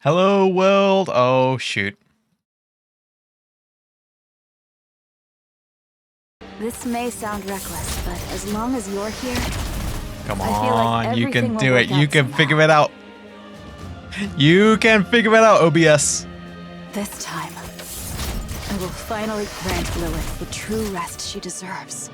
Hello, world. Oh, shoot. This may sound reckless, but as long as you're here, Come I feel like on, you can everything will do it. work You out can somehow. figure it out. You can figure it out, OBS. This time, I will finally grant Lilith the true rest she deserves.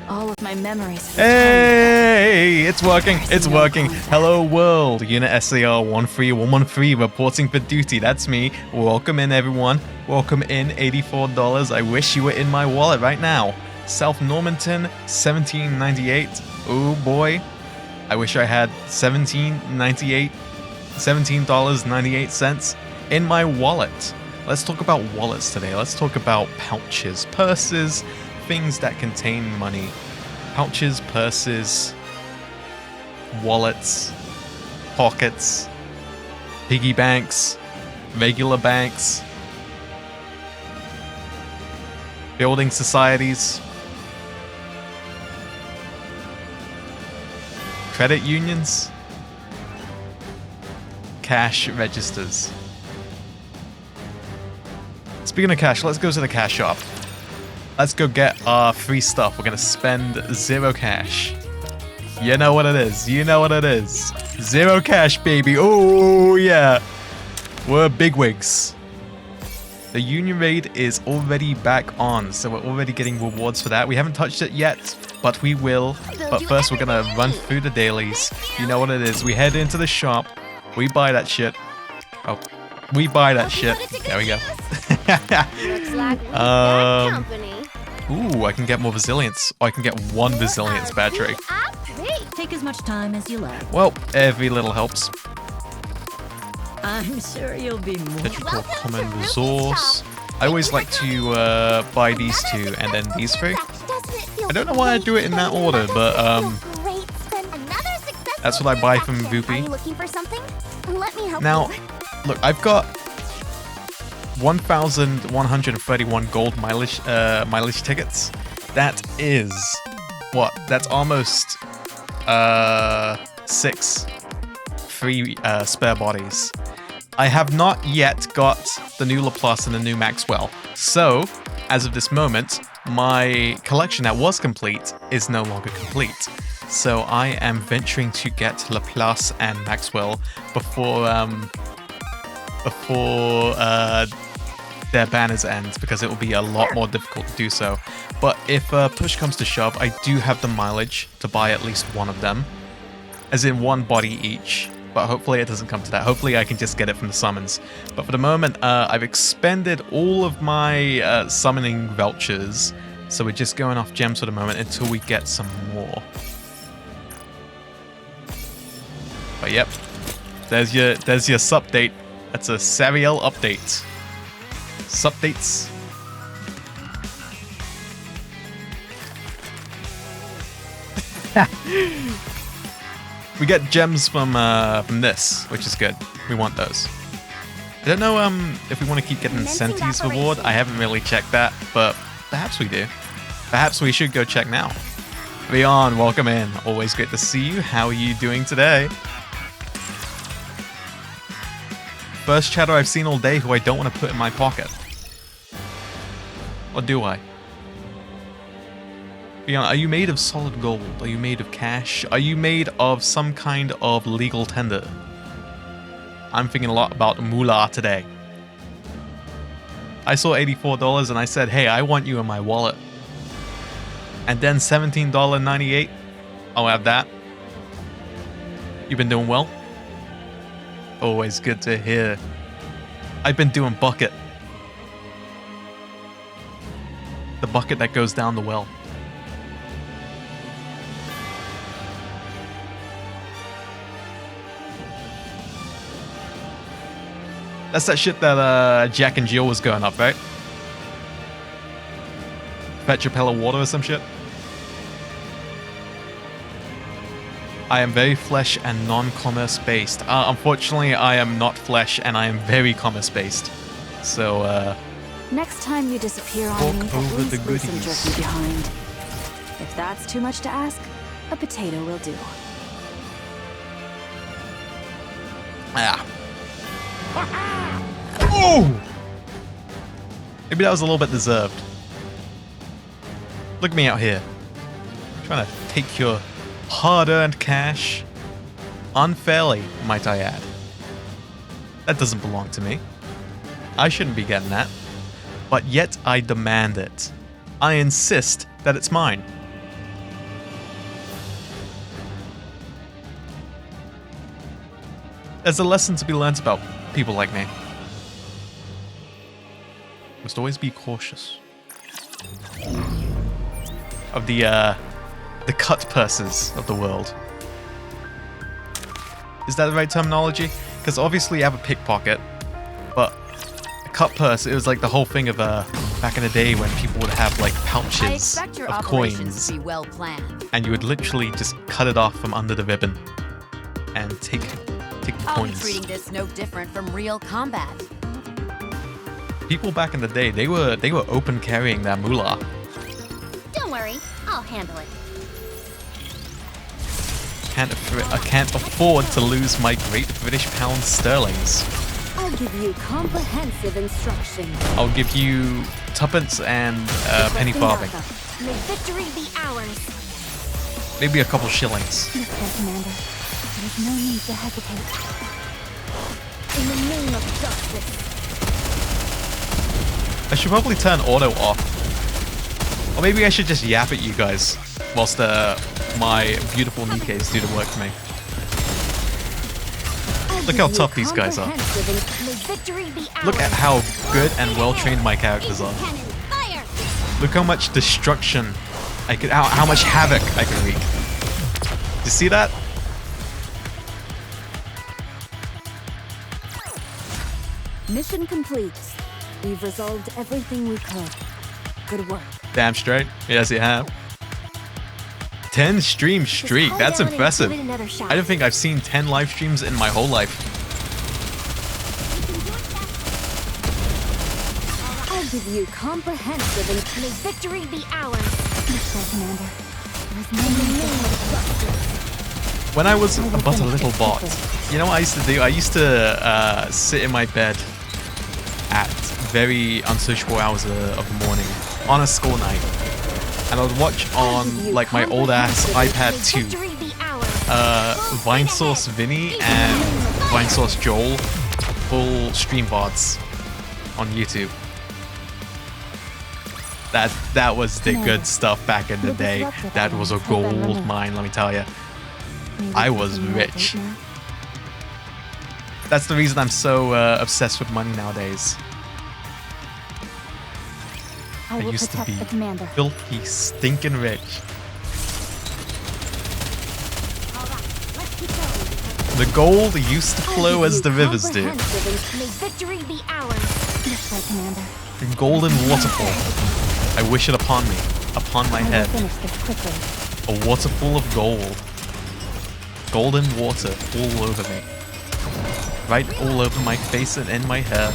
All of my memories. Hey, it's working. It's working. Hello, world. Unit SAR 13113 reporting for duty. That's me. Welcome in, everyone. Welcome in, $84. I wish you were in my wallet right now. South Normanton, 1798. Oh boy. I wish I had $17.98 in my wallet. Let's talk about wallets today. Let's talk about pouches, purses, things that contain money. Pouches, purses, wallets, pockets, piggy banks, regular banks, building societies, credit unions, cash registers. Speaking of cash, let's go to the cash shop. Let's go get our free stuff. We're gonna spend 0 cash. You know what it is. You know what it is. 0 cash, baby. Oh, yeah. We're bigwigs. The Union Raid is already back on, so we're already getting rewards for that. We haven't touched it yet, but we will. But first, we're gonna run through the dailies. You know what it is. We head into the shop. We buy that shit. Oh, we buy that shit. There we go. Looks like we got company. Ooh, I can get more resilience. Oh, I can get 1 resilience battery. Take as much time as you like. Well, every little helps. I'm sure you'll be more. Digital common resource. I always like to buy these two and then these three. I don't know why I do it in that order, but that's what I buy from Voopy. Now, look, I've got 1,131 gold mileage tickets. That is what? That's almost 6 free spare bodies. I have not yet got the new Laplace and the new Maxwell. So, as of this moment, my collection that was complete is no longer complete. So I am venturing to get Laplace and their banners end, because it will be a lot more difficult to do so. But if push comes to shove, I do have the mileage to buy at least one of them, as in one body each. But hopefully it doesn't come to that. Hopefully I can just get it from the summons. But for the moment, I've expended all of my summoning vouchers, so we're just going off gems for the moment until we get some more. But yep, there's your supdate. That's a Sariel update. Supdates. We get gems from this, which is good. We want those. I don't know if we want to keep getting Senti's reward. I haven't really checked that, but perhaps we do. Perhaps we should go check now. Leon, welcome in. Always great to see you. How are you doing today? First chatter I've seen all day who I don't want to put in my pocket. Or do I? Leon, are you made of solid gold? Are you made of cash? Are you made of some kind of legal tender? I'm thinking a lot about moolah today. I saw $84 and I said, hey, I want you in my wallet. And then $17.98. I'll have that. You've been doing well? Always good to hear. I've been doing bucket. The bucket that goes down the well. That's that shit that Jack and Jill was going up, right? Fetch a pail of water or some shit. I am very flesh and non-commerce based. Unfortunately, I am not flesh and I am very commerce based. So, Next time you disappear on me, at over least the leave some goodies. jerky behind. If that's too much to ask, a potato will do. ah. Oh! Maybe that was a little bit deserved. Look at me out here. Trying to take your hard-earned cash. Unfairly, might I add. That doesn't belong to me. I shouldn't be getting that. But yet I demand it. I insist that it's mine. There's a lesson to be learnt about people like me. Must always be cautious. Of the cut purses of the world. Is that the right terminology? Because obviously I have a pickpocket, but a cut purse, it was like the whole thing of back in the day when people would have like pouches of coins, to be well planned. and you would literally just cut it off from under the ribbon and take the I'll be coins. treating this no different from real combat. People back in the day, they were open carrying their moolah. Don't worry, I'll handle it. I can't afford to lose my great British pound sterlings. I'll give you comprehensive instruction. I'll give you tuppence and penny farthing. May victory be ours. Maybe a couple shillings. Mr. Commander, there's no need to hesitate. In the name of justice. I should probably turn auto off. Or maybe I should just yap at you guys whilst my beautiful NIKKEs do the work for me. Look how tough these guys are. Look at how good and well trained my characters are. Look how much destruction I could, how much havoc I can wreak. You see that? Mission complete. We've resolved everything we could. Good work. Damn straight. Yes, you have. 10 stream streak. That's impressive. I don't think I've seen 10 live streams in my whole life. I'll give you comprehensive and may victory be ours. Mr. Commander, there's no need to hesitate. When I was but a little bot, you know what I used to do? I used to sit in my bed at very unsociable hours of the morning on a school night, and I would watch on like my old ass iPad 2 Vinesauce Vinny and Vinesauce Joel full stream VODs on YouTube. That was the good stuff back in the day. That was a gold mine, let me tell you. I was rich. That's the reason I'm so obsessed with money nowadays. I used to be filthy, stinking rich. The gold used to flow as the rivers do. May victory be ours. This way, Commander. The golden waterfall. I wish it upon me, upon my head. Finish this quickly. A waterfall of gold. Golden water all over me. Right all over my face and in my hair.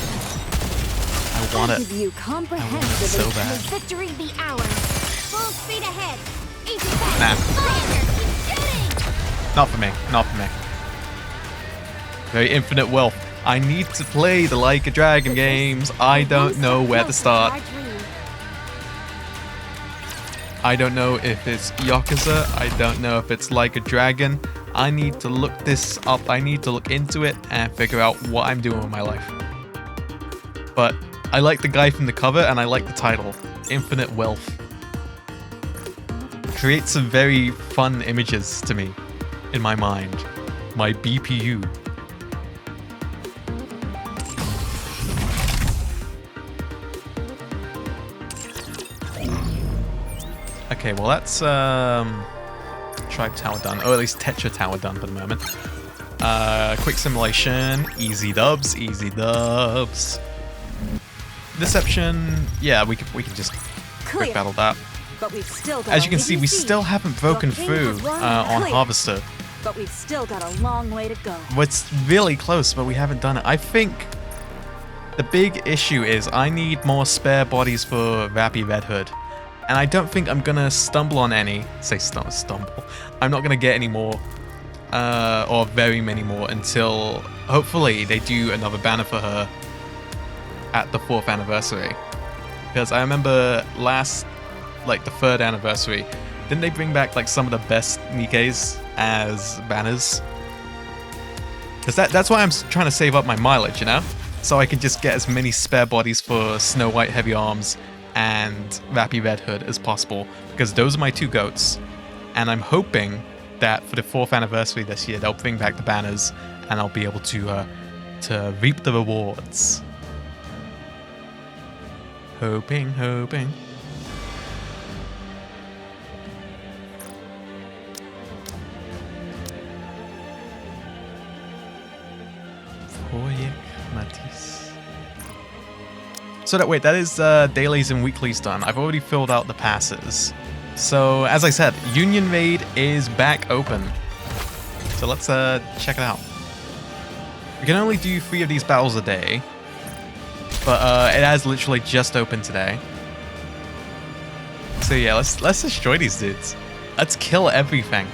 I want it. You so bad. May victory be ours. Full speed ahead. Nah. Fire! Keep shooting! Not for me. Not for me. Very infinite wealth. I need to play the Like a Dragon games. I don't know where to start. I don't know if it's Yakuza. I don't know if it's Like a Dragon. I need to look this up. I need to look into it and figure out what I'm doing with my life. But I like the guy from the cover and I like the title, Infinite Wealth. Creates some very fun images to me in my mind. My BPU. Okay, well that's Tribe Tower done, or at least Tetra Tower done for the moment. Quick simulation, easy dubs, easy dubs. Deception, yeah, we can just quick battle that. But we've still got As you can see, we still haven't broken through on Harvester. But we've still got a long way to go. It's really close, but we haven't done it. I think the big issue is I need more spare bodies for Rappy Red Hood. And I don't think I'm gonna stumble on any. Say stumble. I'm not gonna get any more, or very many more, until hopefully they do another banner for her at the 4th anniversary. Because I remember last, like the 3rd anniversary, didn't they bring back like some of the best NIKKEs as banners? Because that's why I'm trying to save up my mileage, you know, so I can just get as many spare bodies for Snow White Heavy Arms and Rappy Red Hood as possible, because those are my 2 goats, and I'm hoping that for the 4th anniversary this year they'll bring back the banners and I'll be able to reap the rewards. Hoping. So that is dailies and weeklies done. I've already filled out the passes. So as I said, Union Raid is back open. So let's check it out. We can only do 3 of these battles a day, but it has literally just opened today. So yeah, let's destroy these dudes. Let's kill everything.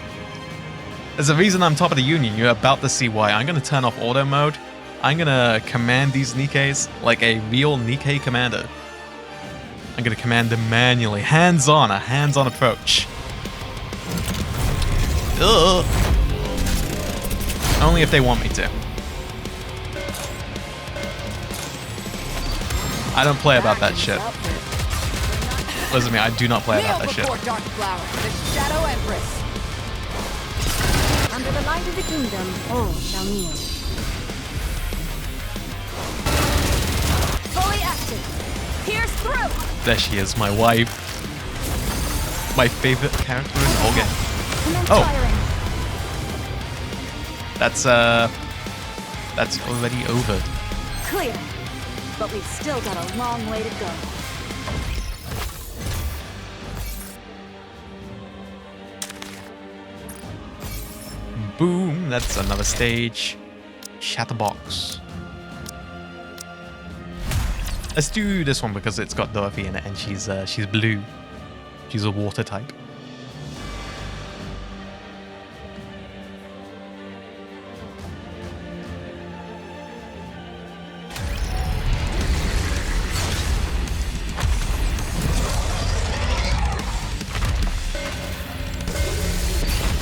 There's a reason I'm top of the Union. You're about to see why. I'm gonna turn off auto mode. I'm gonna command these NIKKEs like a real NIKKE commander. I'm gonna command them manually, hands-on, a hands-on approach. Ugh. Only if they want me to. I don't play about that shit. Listen to me, I do not play about that shit. Dark Flower, the Shadow Empress. Under the light of the kingdom, all shall kneel. Fully active. Pierce through. There she is, my wife. My favorite character in the whole game. Oh. That's already over. Clear. But we've still got a long way to go. Boom, that's another stage. Shatterbox. Let's do this one because it's got Dorothy in it and she's blue. She's a water type.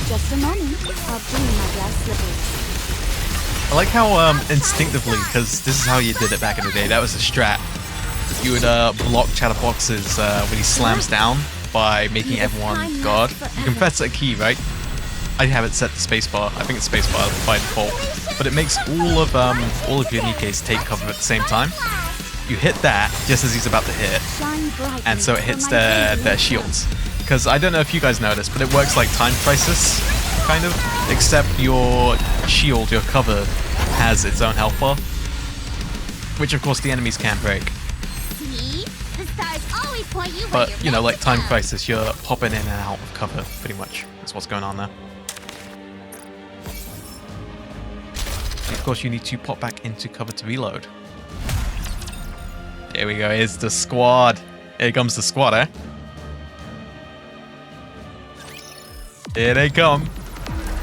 Just a moment. I'll bring my glass slippers. I like how instinctively, because this is how you did it back in the day. That was a strat. you would block Chatterbox's when he slams down by making everyone guard. You can press a key, right? I have it set to spacebar. I think it's spacebar by default, but it makes all of your NIKKEs take cover at the same time. You hit that just as he's about to hit, and so it hits their shields. Because I don't know if you guys noticed, but it works like Time Crisis, kind of, except your shield, your cover, has its own health bar, which of course the enemies can't break. But, you know, like Time Crisis, you're popping in and out of cover, pretty much. That's what's going on there. And of course, you need to pop back into cover to reload. There we go, here's the squad. Here comes the squad, eh? Here they come.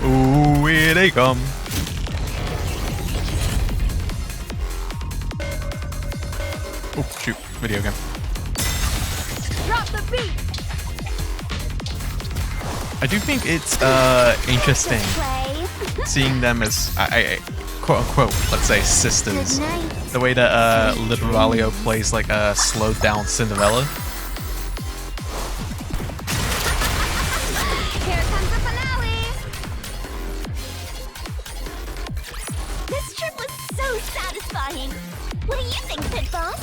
Ooh, here they come. Oh, shoot, video game. Drop the beat. I do think it's interesting seeing them as, quote-unquote, let's say, sisters. The way that Liberalio plays like a slowed-down Cinderella. Here comes the finale. This trip was so satisfying. What do you think, Pit Boss?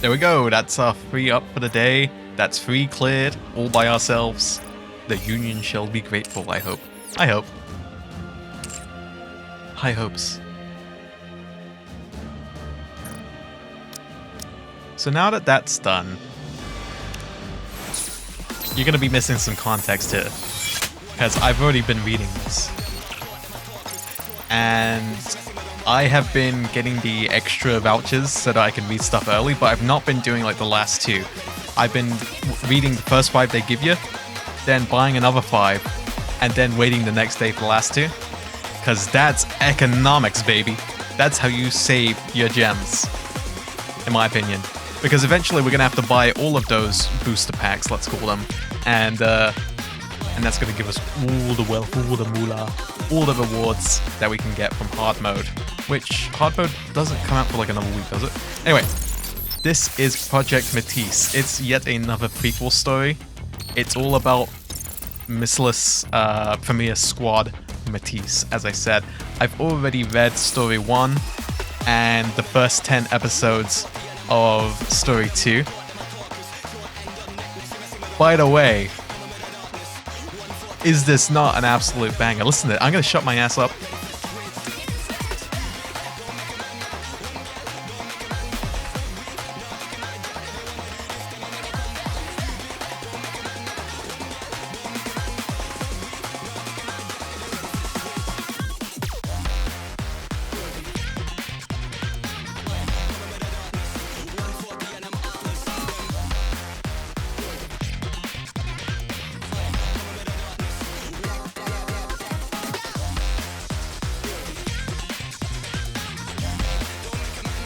There we go, that's our 3 up for the day. That's 3 cleared, all by ourselves. The Union shall be grateful, I hope. I hope. High hopes. So now that that's done, you're going to be missing some context here. Because I've already been reading this. And I have been getting the extra vouchers so that I can read stuff early, but I've not been doing like the last 2. I've been reading the first 5 they give you, then buying another 5, and then waiting the next day for the last 2. Because that's economics, baby. That's how you save your gems, in my opinion. Because eventually we're going to have to buy all of those booster packs, let's call them. And that's going to give us all the wealth, all the moolah, all the rewards that we can get from hard mode. Which, hard mode doesn't come out for like another week, does it? Anyway, this is Project Matisse. It's yet another prequel story. It's all about Missless Premier Squad Matisse, as I said. I've already read Story 1 and the first 10 episodes of Story 2. By the way, is this not an absolute banger? Listen to it. I'm going to shut my ass up.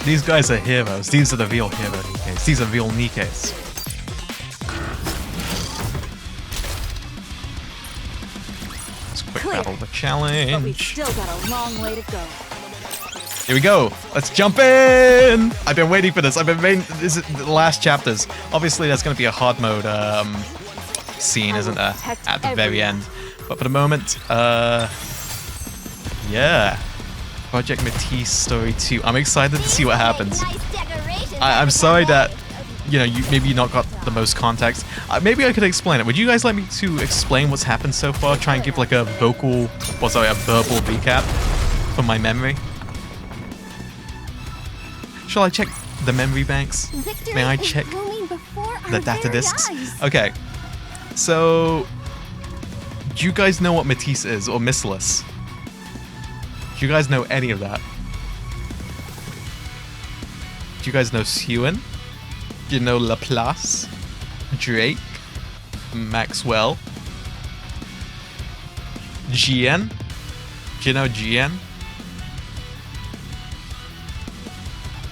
These guys are heroes. These are the real hero NIKKEs. These are real NIKKEs. Let's quick battle the challenge. But we've still got a long way to go. Here we go. Let's jump in. I've been waiting for this. I've been waiting. This is the last chapters. Obviously, there's going to be a hard mode scene, isn't there, at the very end? But for the moment, yeah. Project Matisse Story 2. I'm excited to see what happens. I'm sorry that, you know, maybe you not got the most context. Maybe I could explain it. Would you guys like me to explain what's happened so far? Try and give like a verbal recap from my memory? Shall I check the memory banks? May I check the data disks? Okay. So, do you guys know what Matisse is, or Missless? Do you guys know any of that? Do you guys know Sewan? Do you know Laplace? Drake? Maxwell? GN? Do you know GN?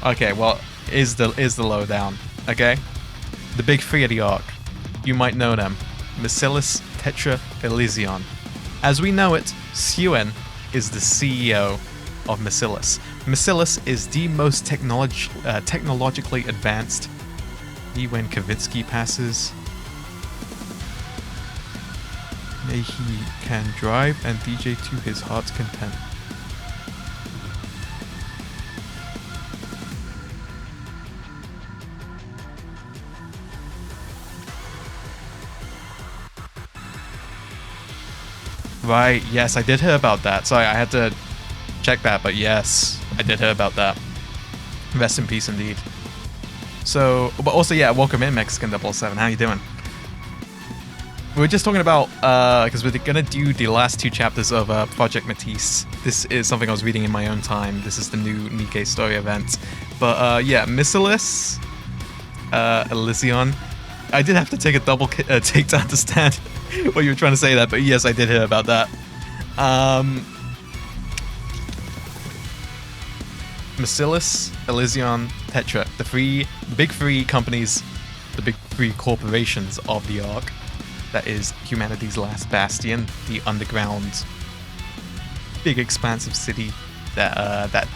Okay, well, is the lowdown, okay? The big 3 of the arc. You might know them. Misillus, Tetra, Elysion. As we know it, Sewan is the CEO of Misillus. Macillus is the most technologically advanced. When Kavitsky passes, may he can drive and DJ to his heart's content. Right, yes, I did hear about that. Sorry, I had to check that, but yes, I did hear about that. Rest in peace indeed. So, but also, yeah, welcome in, Mexican 007. How you doing? We were just talking about, because we're gonna do the last 2 chapters of Project Matisse. This is something I was reading in my own time. This is the new NIKKE story event. But yeah, Macillus, Elysion. I did have to take a double take to understand what you were trying to say there, but yes, I did hear about that. Macillus, Elysion, Tetra, the big three companies, the big 3 corporations of the Ark. That is humanity's last bastion, the underground, big expansive city that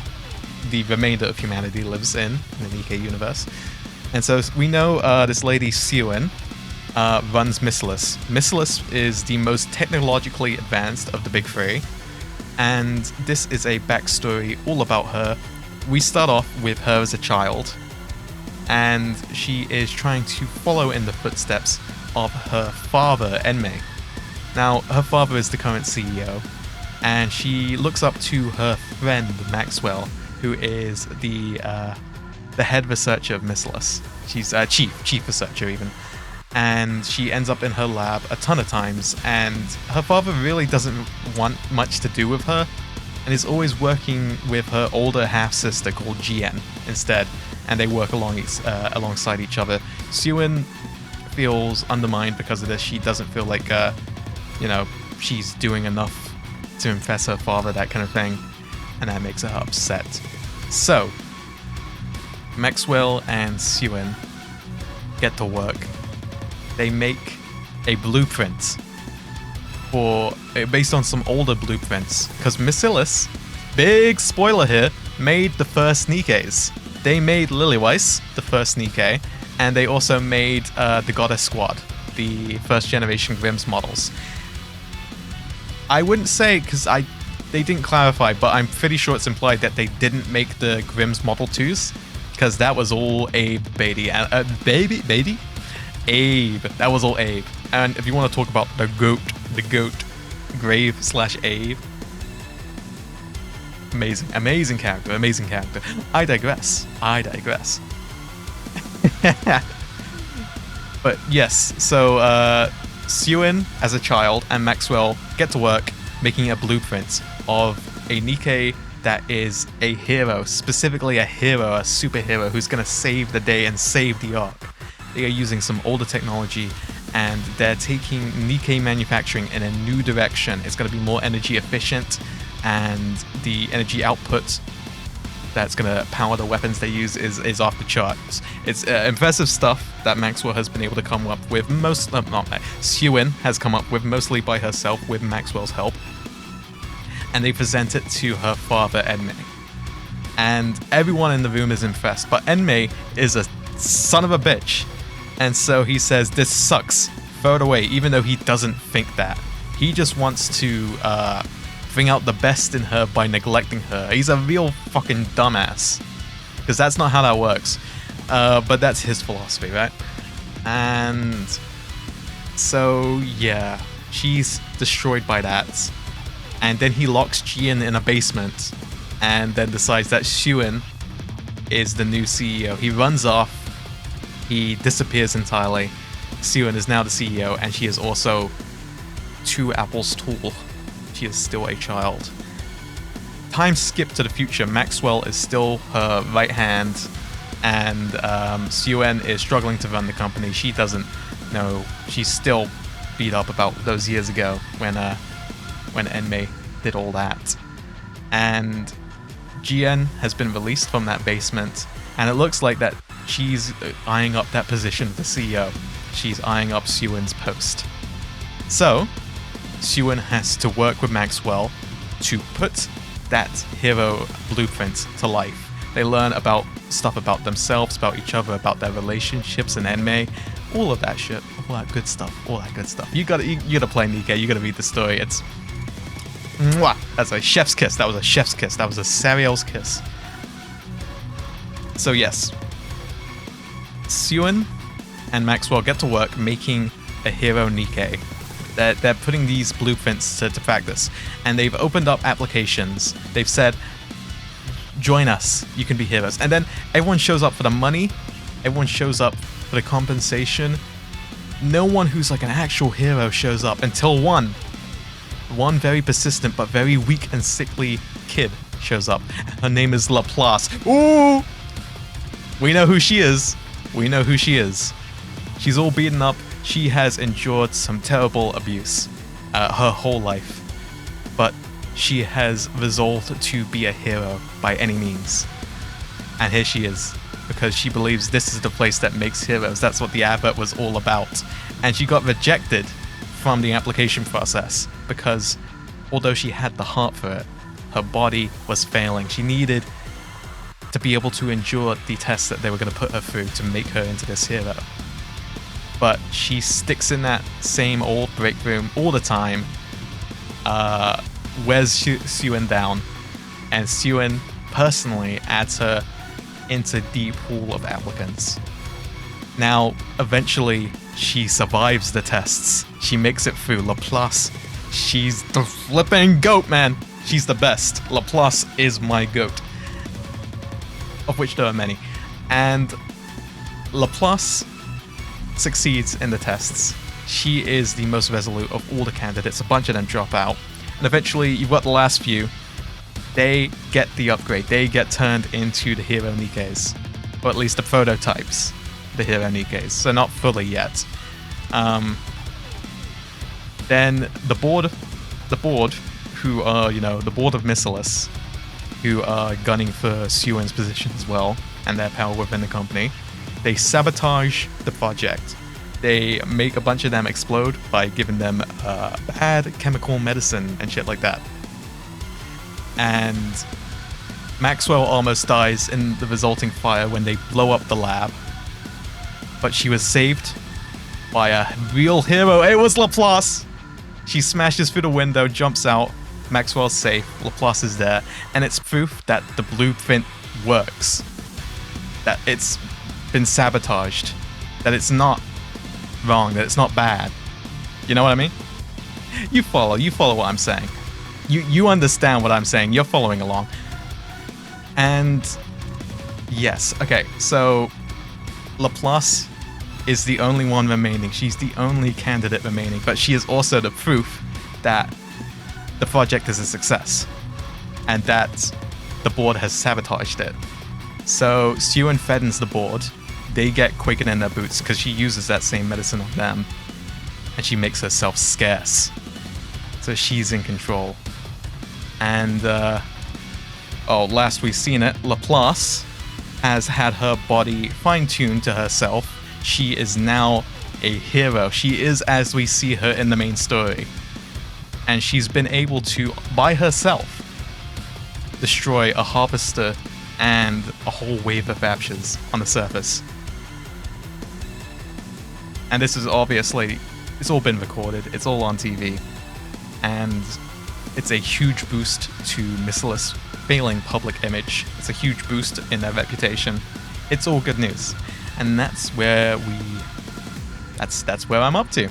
the remainder of humanity lives in the NIKKE universe. And so we know this lady Siwen runs Macillus. Macillus is the most technologically advanced of the big 3, and this is a backstory all about her. We start off with her as a child, and she is trying to follow in the footsteps of her father, Enmei. Now, her father is the current CEO, and she looks up to her friend Maxwell, who is the head researcher of Macillus. She's chief researcher even. And she ends up in her lab a ton of times, and her father really doesn't want much to do with her, and is always working with her older half-sister called Jian instead, and they work alongside each other. Siwen feels undermined because of this. She doesn't feel like, she's doing enough to impress her father, that kind of thing, and that makes her upset. So, Maxwell and Siwen get to work. They make a blueprint based on some older blueprints, because Macillus, big spoiler here, made the first NIKKEs. They made Lilyweiss, the first NIKKE, and they also made the Goddess Squad, the first generation Grimm's models. I wouldn't say, because they didn't clarify, but I'm pretty sure it's implied that they didn't make the Grimm's Model 2s, because that was all Abe Beatty. Abe. That was all Abe. And if you want to talk about the goat, Grave/Abe. Amazing character. I digress. But yes, so Siwen as a child and Maxwell get to work making a blueprint of a NIKKE that is a hero, specifically a superhero who's going to save the day and save the Ark. They are using some older technology, and they're taking NIKKE manufacturing in a new direction. It's going to be more energy efficient, and the energy output that's going to power the weapons they use is off the charts. It's impressive stuff that Maxwell has been able to come up with. Siwen has come up with mostly by herself with Maxwell's help. And they present it to her father, Enmei. And everyone in the room is impressed, but Enmei is a son of a bitch. And so he says, this sucks, throw it away, even though he doesn't think that. He just wants to bring out the best in her by neglecting her. He's a real fucking dumbass. Because that's not how that works. But that's his philosophy, right? And so, yeah, she's destroyed by that. And then he locks Jian in a basement and then decides that Siwen is the new CEO. He runs off. He disappears entirely. Siwen is now the CEO, and she is also 2 apples tall. She is still a child. Time skip to the future. Maxwell is still her right hand, and Siwen is struggling to run the company. She doesn't know. She's still beat up about those years ago when Enmei did all that. And Jian has been released from that basement, and it looks like that she's eyeing up that position of the CEO. She's eyeing up Siwen's post. So, Siwen has to work with Maxwell to put that hero blueprint to life. They learn about stuff about themselves, about each other, about their relationships and anime, all of that shit, all that good stuff, all that good stuff. You gotta play NIKKE, you gotta read the story. It's mwah! That's a chef's kiss. That was a chef's kiss. That was a Sariel's kiss. So yes, Suen and Maxwell get to work making a hero NIKKE. They're putting these blueprints to practice, and they've opened up applications. They've said, join us, you can be heroes. And then everyone shows up for the money, everyone shows up for the compensation. No one who's like an actual hero shows up until one very persistent but very weak and sickly kid shows up. Her name is Laplace. Ooh! We know who she is. We know who she is. She's all beaten up. She has endured some terrible abuse her whole life. But she has resolved to be a hero by any means. And here she is, because she believes this is the place that makes heroes. That's what the advert was all about. And she got rejected from the application process because although she had the heart for it, her body was failing. She needed to be able to endure the tests that they were going to put her through to make her into this hero. But she sticks in that same old break room all the time, wears Suen down, and Suen personally adds her into the pool of applicants. Now, eventually, she survives the tests. She makes it through. Laplace, she's the flipping goat, man. She's the best. Laplace is my goat, of which there are many. And Laplace succeeds in the tests. She is the most resolute of all the candidates. A bunch of them drop out. And eventually, you've got the last few. They get the upgrade. They get turned into the hero NIKKEs. Or at least the prototypes, the hero NIKKEs. So not fully yet. Then the board, who are, the board of Missilis, who are gunning for Suen's position as well, and their power within the company, they sabotage the project. They make a bunch of them explode by giving them bad chemical medicine and shit like that. And Maxwell almost dies in the resulting fire when they blow up the lab. But she was saved by a real hero. It was Laplace! She smashes through the window, jumps out. Maxwell's safe. Laplace is there. And it's proof that the blueprint works. That it's been sabotaged. That it's not wrong. That it's not bad. You know what I mean? You follow what I'm saying. You understand what I'm saying. You're following along. And yes, okay, so Laplace is the only one remaining. She's the only candidate remaining, but she is also the proof that the project is a success and that the board has sabotaged it. So Suen Feddens the board. They get quicker in their boots because she uses that same medicine on them, and she makes herself scarce. So she's in control. And, last we've seen it, Laplace has had her body fine-tuned to herself. She is now a hero. She is as we see her in the main story. And she's been able to, by herself, destroy a harvester and a whole wave of raptures on the surface. And this is obviously, it's all been recorded, it's all on TV. And it's a huge boost to Missilis' failing public image. It's a huge boost in their reputation. It's all good news. And that's where that's where I'm up to.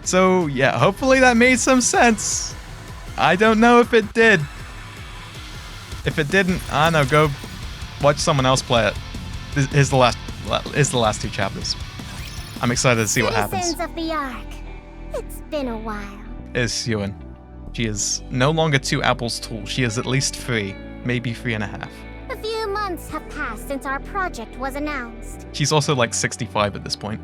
So yeah, hopefully that made some sense. I don't know if it did. If it didn't, I don't know, go watch someone else play it. Here's the last two chapters. I'm excited to see what happens. Citizens of the Ark, it's been a while. Is Suen. She is no longer 2 apples tall. She is at least 3, maybe 3.5. A few months have passed since our project was announced. She's also like 65 at this point.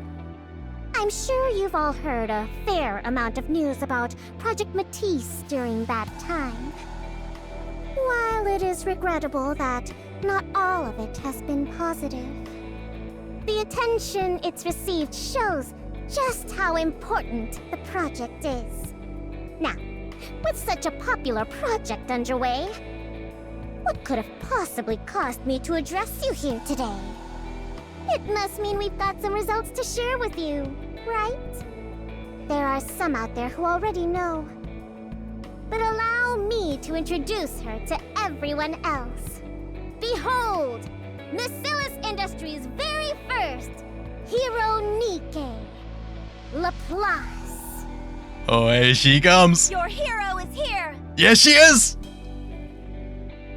I'm sure you've all heard a fair amount of news about Project Matisse during that time. While it is regrettable that not all of it has been positive, the attention it's received shows just how important the project is. Now, With such a popular project underway, what could have possibly caused me to address you here today? It must mean we've got some results to share with you, right? There are some out there who already know. But allow me to introduce her to everyone else. Behold, Miscellus Industries' very first hero NIKKE, Laplace. Oh, here she comes. Your hero is here! Yes, she is.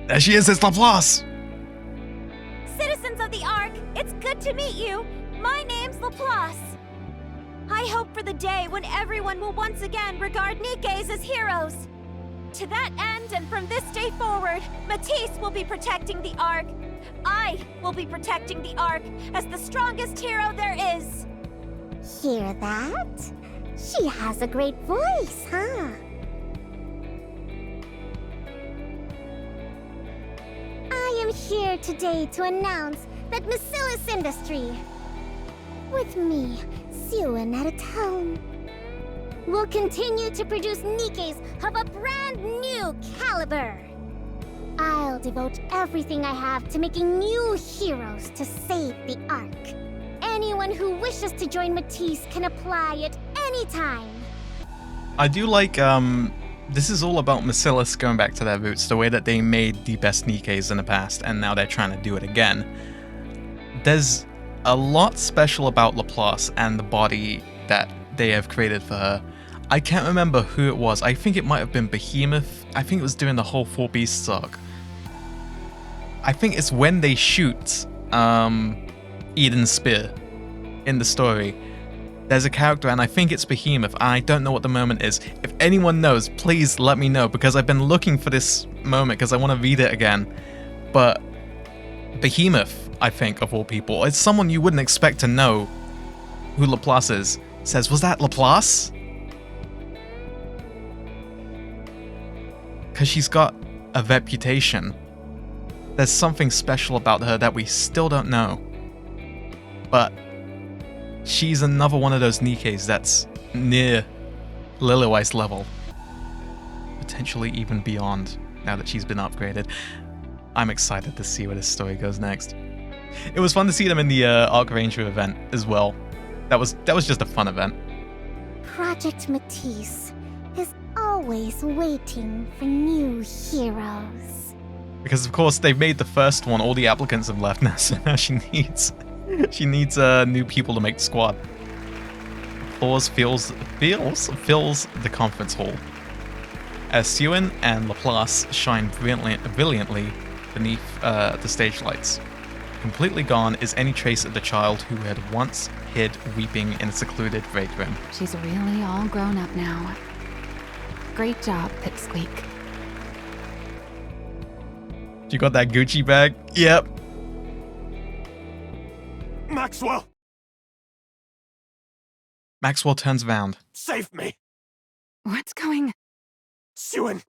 There she is. It's Laplace. Citizens of the Ark, it's good to meet you. My name's Laplace. I hope for the day when everyone will once again regard NIKKEs as heroes. To that end, and from this day forward, Matisse will be protecting the Ark. I will be protecting the Ark as the strongest hero there is. Hear that? She has a great voice, huh? I am here today to announce that Miscellus Industry, with me, Sewin at its helm, will continue to produce NIKKEs of a brand new caliber. I'll devote everything I have to making new heroes to save the Ark. Anyone who wishes to join Matisse can apply at any time. I do like, this is all about Miscellus going back to their roots, the way that they made the best NIKKEs in the past, and now they're trying to do it again. There's a lot special about Laplace and the body that they have created for her. I can't remember who it was. I think it might have been Behemoth. I think it was during the whole Four Beasts arc. I think it's when they shoot Eden's spear in the story. There's a character, and I think it's Behemoth. I don't know what the moment is. If anyone knows, please let me know, because I've been looking for this moment because I want to read it again. But Behemoth, I think, of all people, it's someone you wouldn't expect to know who Laplace is. Says, was that Laplace? Because she's got a reputation. There's something special about her that we still don't know. But she's another one of those NIKKEs that's near Lillywhite's level. Potentially even beyond, now that she's been upgraded. I'm excited to see where this story goes next. It was fun to see them in the Arc Ranger event as well. That was just a fun event. Project Matisse is always waiting for new heroes. Because of course they've made the first one, all the applicants have left now, so now she needs new people to make the squad. Applause fills the conference hall as Sewin and Laplace shine brilliantly beneath the stage lights. Completely gone is any trace of the child who had once hid weeping in a secluded break room. She's really all grown up now. Great job, Pipsqueak. You got that Gucci bag? Yep. Maxwell! Maxwell turns around. Save me! What's going... Sewin!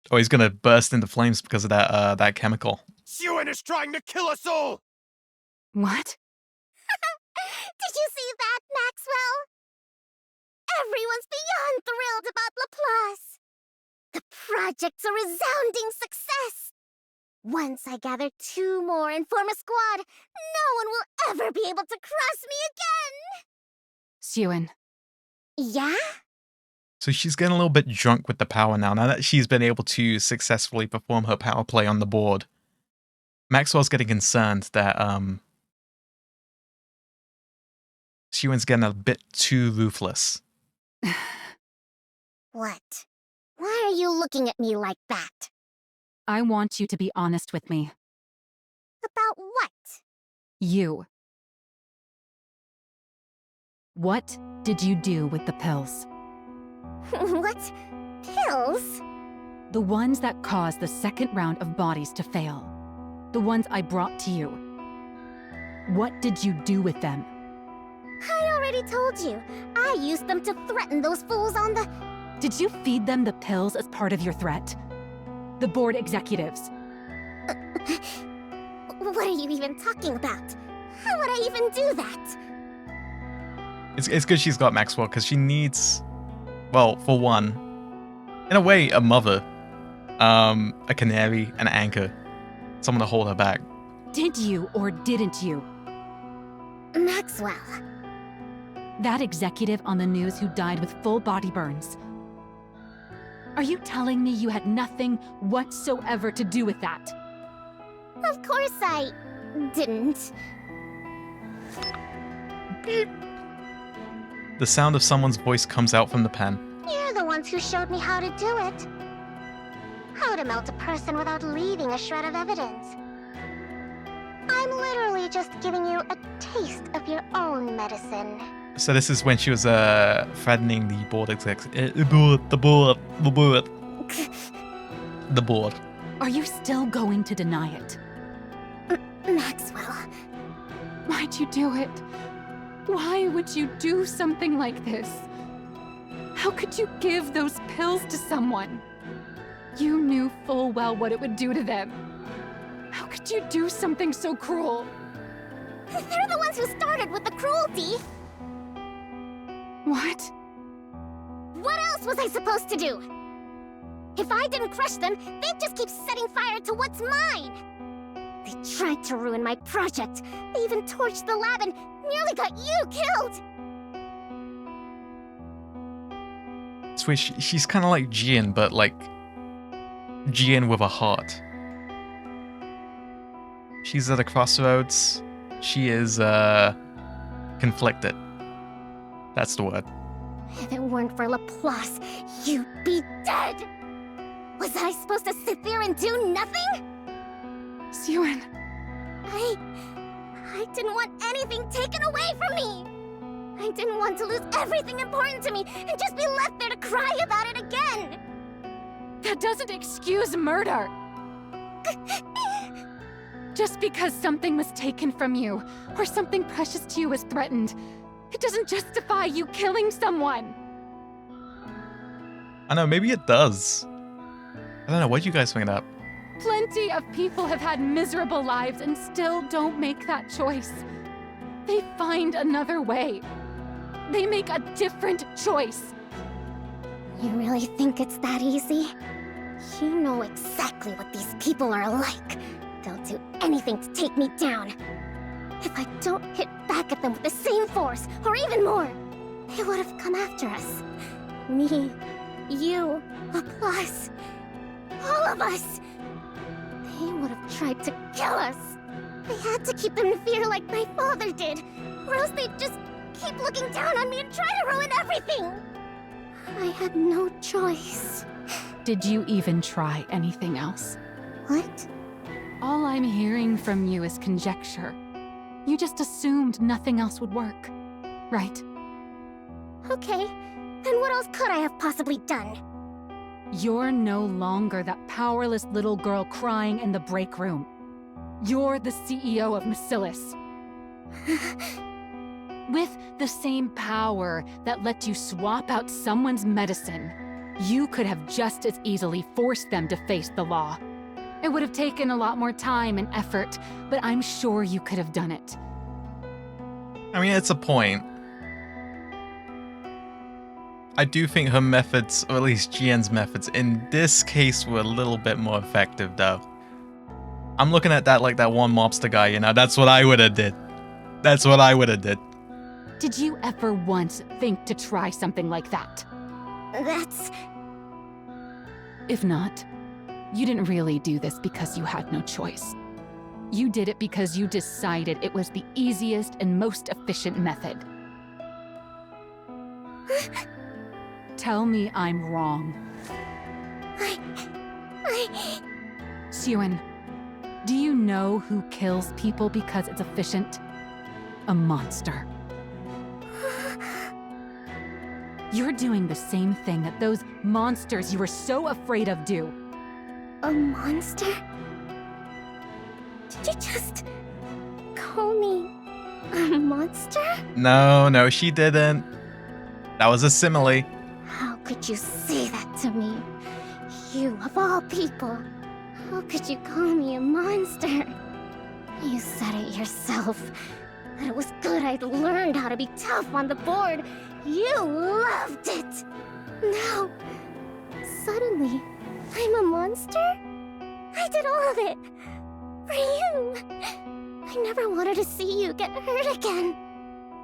Oh, he's gonna burst into flames because of that chemical. Sewin is trying to kill us all! What? Did you see that, Maxwell? Everyone's beyond thrilled about Laplace. The project's a resounding success. Once I gather 2 more and form a squad, no one will ever be able to cross me again. Sewin. Yeah? So she's getting a little bit drunk with the power now that she's been able to successfully perform her power play on the board. Maxwell's getting concerned that Sewin's getting a bit too ruthless. What? Why are you looking at me like that? I want you to be honest with me. About what? You. What did you do with the pills? What? Pills? The ones that caused the second round of bodies to fail. The ones I brought to you. What did you do with them? I already told you. I used them to threaten those fools on the... Did you feed them the pills as part of your threat? The board executives. What are you even talking about? How would I even do that? It's good she's got Maxwell, because she needs... Well, for one, In a way, a mother, a canary, an anchor, someone to hold her back. Did you or didn't you? Maxwell. That executive on the news who died with full body burns. Are you telling me you had nothing whatsoever to do with that? Of course I didn't. The sound of someone's voice comes out from the pen. You're the ones who showed me how to do it. How to melt a person without leaving a shred of evidence. I'm literally just giving you a taste of your own medicine. So this is when she was threatening the board execs. The board. Are you still going to deny it? Maxwell. Why'd you do it? Why would you do something like this? How could you give those pills to someone? You knew full well what it would do to them. How could you do something so cruel? They're the ones who started with the cruelty. What? What else was I supposed to do? If I didn't crush them, they'd just keep setting fire to what's mine. They tried to ruin my project. They even torched the lab and nearly got you killed. So she's kind of like Jian, but like Jian with a heart. She's at a crossroads. She is conflicted. That's the word. If it weren't for Laplace, you'd be dead. Was I supposed to sit there and do nothing? Siwan. I didn't want anything taken away from me. I didn't want to lose everything important to me and just be left there to cry about it again. That doesn't excuse murder. Just because something was taken from you, or something precious to you was threatened, it doesn't justify you killing someone. I know, maybe it does. I don't know, what do you guys think of that? Plenty of people have had miserable lives and still don't make that choice. They find another way. They make a different choice. You really think it's that easy? You know exactly what these people are like. They'll do anything to take me down. If I don't hit back at them with the same force, or even more, they would have come after us. Me, you, Laplace, all of us. They would have tried to kill us. I had to keep them in fear like my father did, or else they'd just keep looking down on me and try to ruin everything. I had no choice. Did you even try anything else? What? All I'm hearing from you is conjecture. You just assumed nothing else would work, right? Okay, then what else could I have possibly done? You're no longer that powerless little girl crying in the break room. You're the CEO of Bacillus. With the same power that let you swap out someone's medicine, you could have just as easily forced them to face the law. It would have taken a lot more time and effort, but I'm sure you could have done it. I mean, it's a point. I do think her methods, or at least Jian's methods, in this case were a little bit more effective, though. I'm looking at that like that one mobster guy, you know, that's what I would have did. That's what I would have did. Did you ever once think to try something like that? That's... If not, you didn't really do this because you had no choice. You did it because you decided it was the easiest and most efficient method. Tell me I'm wrong. Siwan, do you know who kills people because it's efficient? A monster. You're doing the same thing that those monsters you were so afraid of do. A monster? Did you just call me a monster? No, she didn't. That was a simile. How could you say that to me? You, of all people. How could you call me a monster? You said it yourself. That it was good I'd learned how to be tough on the board. You loved it. Now, suddenly, I'm a monster? I did all of it. For you. I never wanted to see you get hurt again.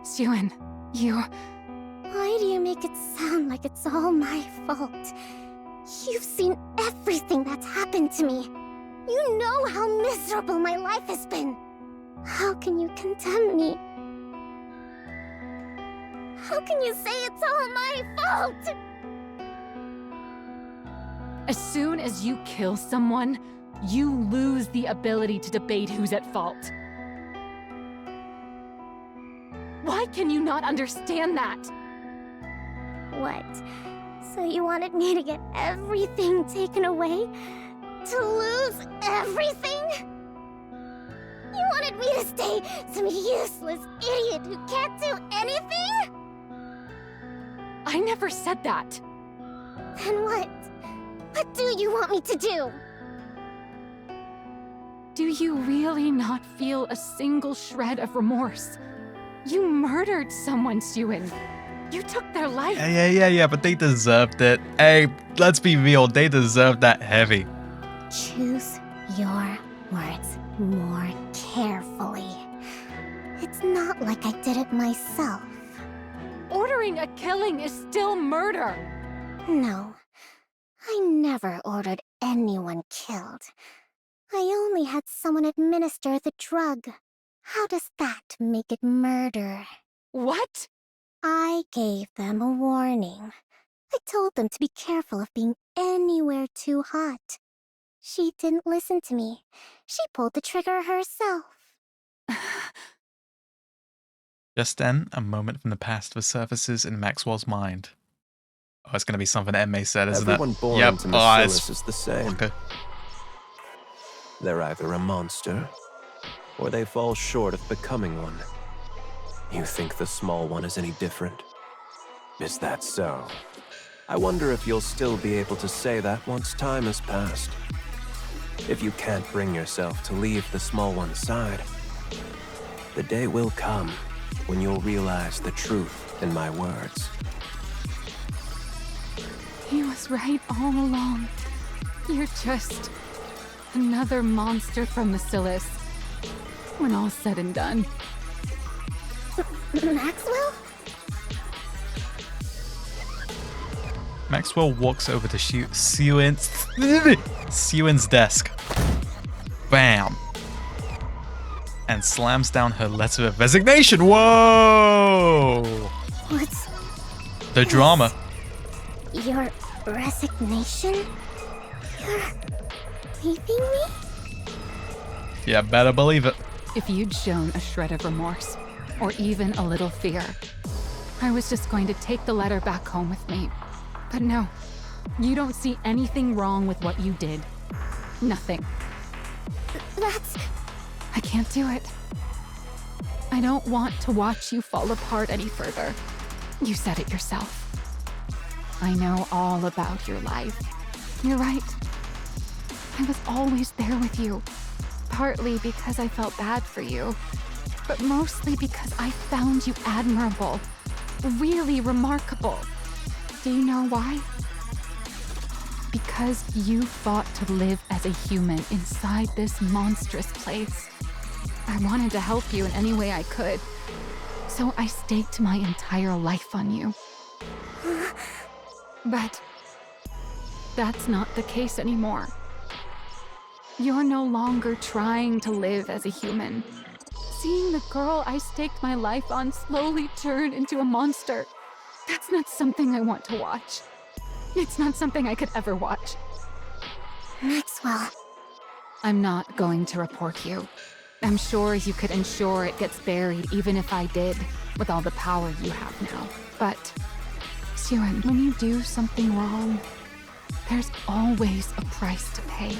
Siwon, you... Why do you make it sound like it's all my fault? You've seen everything that's happened to me. You know how miserable my life has been. How can you condemn me? How can you say it's all my fault? As soon as you kill someone, you lose the ability to debate who's at fault. Why can you not understand that? What? So you wanted me to get everything taken away? To lose everything? You wanted me to stay some useless idiot who can't do anything? I never said that. Then what? What do you want me to do? Do you really not feel a single shred of remorse? You murdered someone, Siwon. You took their life. Yeah, but they deserved it. Hey, let's be real, they deserved that heavy. Choose your words more carefully. It's not like I did it myself. Ordering a killing is still murder. No, I never ordered anyone killed. I only had someone administer the drug. How does that make it murder? What? I gave them a warning. I told them to be careful of being anywhere too hot. She didn't listen to me. She pulled the trigger herself. Just then, a moment from the past resurfaces in Maxwell's mind. Oh, it's gonna be something Emma said, isn't Everyone it? born Yep. into Oh, Marcellus is the same. okay. They're either a monster, or they fall short of becoming one. You think the small one is any different? Is that so? I wonder if you'll still be able to say that once time has passed. If you can't bring yourself to leave the small one's side, the day will come when you'll realize the truth in my words. He was right all along. You're just another monster from Marcellus. When all's said and done. Maxwell? Maxwell walks over to shoot Siwon's desk. Bam! And slams down her letter of resignation. Whoa! What's The drama. your resignation? You're leaving me? Yeah, better believe it. If you'd shown a shred of remorse, or even a little fear, I was just going to take the letter back home with me. But no, you don't see anything wrong with what you did. Nothing. That's... I can't do it. I don't want to watch you fall apart any further. You said it yourself. I know all about your life. You're right. I was always there with you. Partly because I felt bad for you, but mostly because I found you admirable. Really remarkable. Do you know why? Because you fought to live as a human inside this monstrous place. I wanted to help you in any way I could, so I staked my entire life on you. But that's not the case anymore. You're no longer trying to live as a human. Seeing the girl I staked my life on slowly turn into a monster, that's not something I want to watch. It's not something I could ever watch. Maxwell. I'm not going to report you. I'm sure you could ensure it gets buried even if I did, with all the power you have now. But, Siwon, when you do something wrong, there's always a price to pay.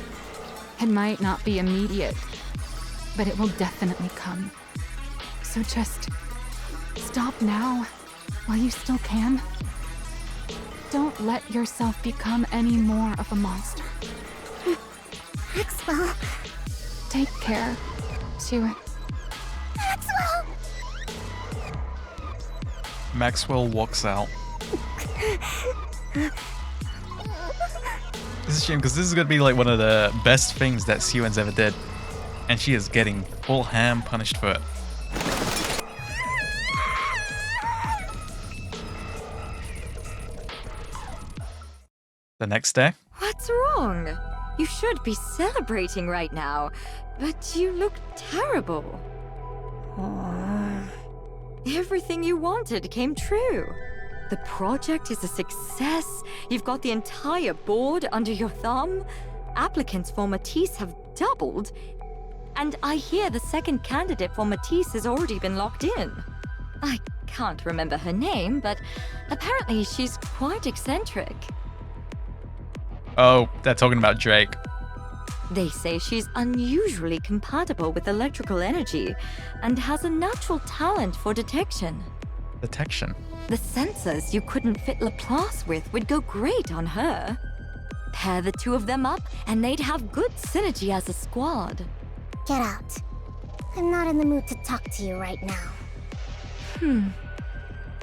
It might not be immediate, but it will definitely come. So just stop now, while you still can. Don't let yourself become any more of a monster. Maxwell. Take care, Siwon. Maxwell! Maxwell walks out. This is a shame because this is going to be like one of the best things that Siwen's ever did. And she is getting full ham punished for it. The next day. What's wrong? You should be celebrating right now, but you look terrible. Everything you wanted came true. The project is a success. You've got the entire board under your thumb. Applicants for Matisse have doubled. And I hear the second candidate for Matisse has already been locked in. I can't remember her name, but apparently she's quite eccentric. Oh, they're talking about Drake. They say she's unusually compatible with electrical energy and has a natural talent for detection. Detection? The sensors you couldn't fit Laplace with would go great on her. Pair the two of them up and they'd have good synergy as a squad. Get out. I'm not in the mood to talk to you right now.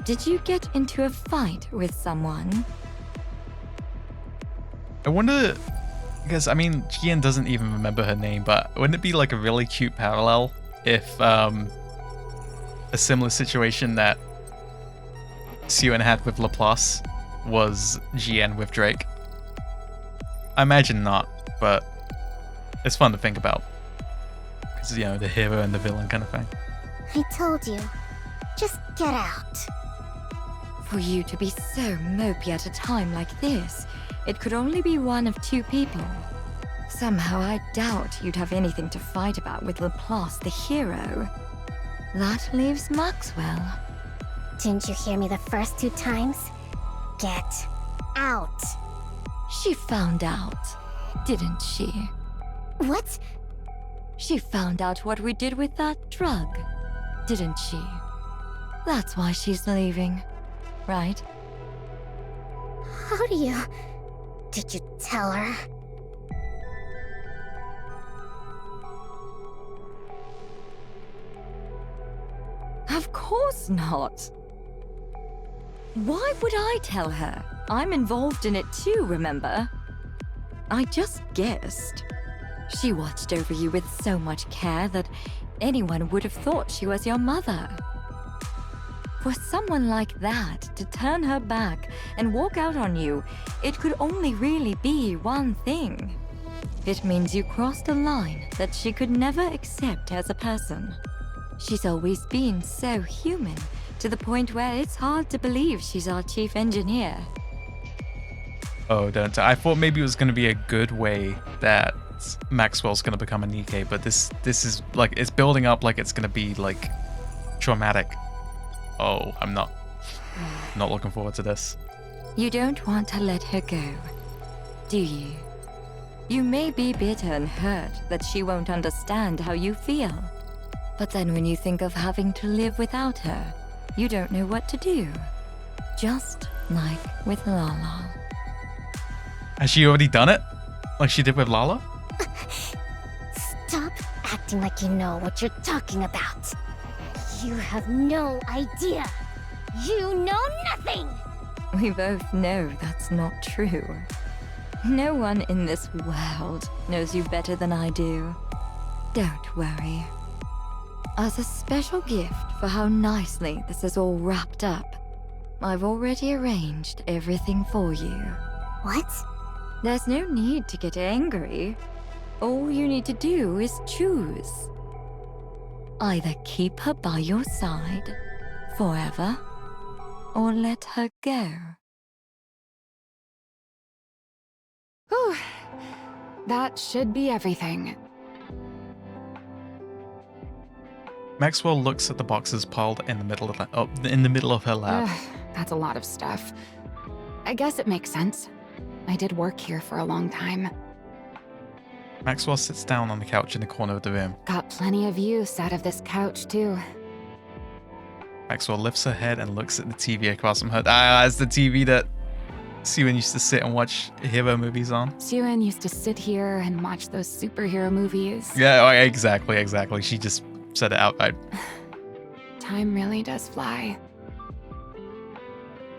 Did you get into a fight with someone? I wonder, because I mean, Gian doesn't even remember her name, but wouldn't it be like a really cute parallel if a similar situation that Siwen had with Laplace was Gian with Drake? I imagine not, but it's fun to think about. Because, you know, the hero and the villain kind of thing. I told you. Just get out. For you to be so mopey at a time like this, it could only be one of two people. Somehow I doubt you'd have anything to fight about with Laplace the hero. That leaves Maxwell. Didn't you hear me the first 2 times? Get out. She found out, didn't she? What? She found out what we did with that drug, didn't she? That's why she's leaving, right? How do you... Did you tell her? Of course not. Why would I tell her? I'm involved in it too, remember? I just guessed. She watched over you with so much care that anyone would have thought she was your mother. For someone like that to turn her back and walk out on you, it could only really be one thing. It means you crossed a line that she could never accept as a person. She's always been so human, to the point where it's hard to believe she's our chief engineer. Oh, don't. I thought maybe it was going to be a good way that Maxwell's going to become a NIKKE, but this is like, it's building up like it's going to be like traumatic. Oh, I'm not looking forward to this. You don't want to let her go, do you? You may be bitter and hurt that she won't understand how you feel. But then when you think of having to live without her, you don't know what to do. Just like with Lala. Has she already done it? Like she did with Lala? Stop acting like you know what you're talking about. You have no idea. You know nothing! We both know that's not true. No one in this world knows you better than I do. Don't worry. As a special gift for how nicely this is all wrapped up, I've already arranged everything for you. What? There's no need to get angry. All you need to do is choose. Either keep her by your side forever, or let her go. Whew. That should be everything. Maxwell looks at the boxes piled in the middle of her lab. Ugh, that's a lot of stuff. I guess it makes sense. I did work here for a long time. Maxwell sits down on the couch in the corner of the room. Got plenty of use out of this couch, too. Maxwell lifts her head and looks at the TV across from her. Ah, it's the TV that Siwen used to sit and watch hero movies on. Siwen used to sit here and watch those superhero movies. Yeah, exactly. She just said it outright. Time really does fly.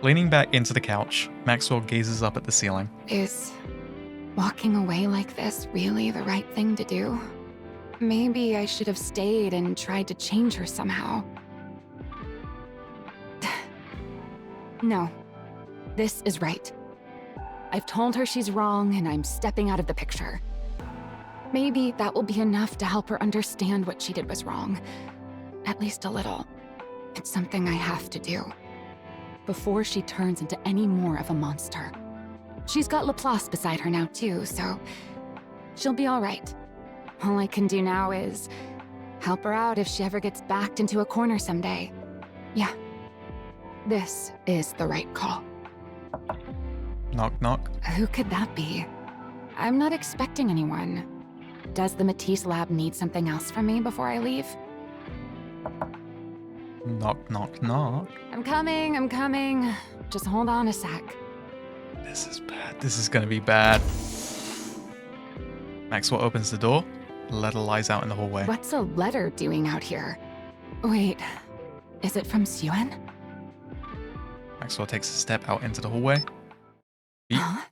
Leaning back into the couch, Maxwell gazes up at the ceiling. Is walking away like this really the right thing to do? Maybe I should have stayed and tried to change her somehow. No, this is right. I've told her she's wrong and I'm stepping out of the picture. Maybe that will be enough to help her understand what she did was wrong. At least a little. It's something I have to do. Before she turns into any more of a monster. She's got Laplace beside her now too, so she'll be all right. All I can do now is help her out if she ever gets backed into a corner someday. Yeah. This is the right call. Knock, knock. Who could that be? I'm not expecting anyone. Does the Matisse lab need something else from me before I leave? Knock, knock, knock. I'm coming. Just hold on a sec. This is bad. This is gonna be bad. Maxwell opens the door. A letter lies out in the hallway. What's a letter doing out here? Wait, is it from Suen? Maxwell takes a step out into the hallway. Beep. Huh?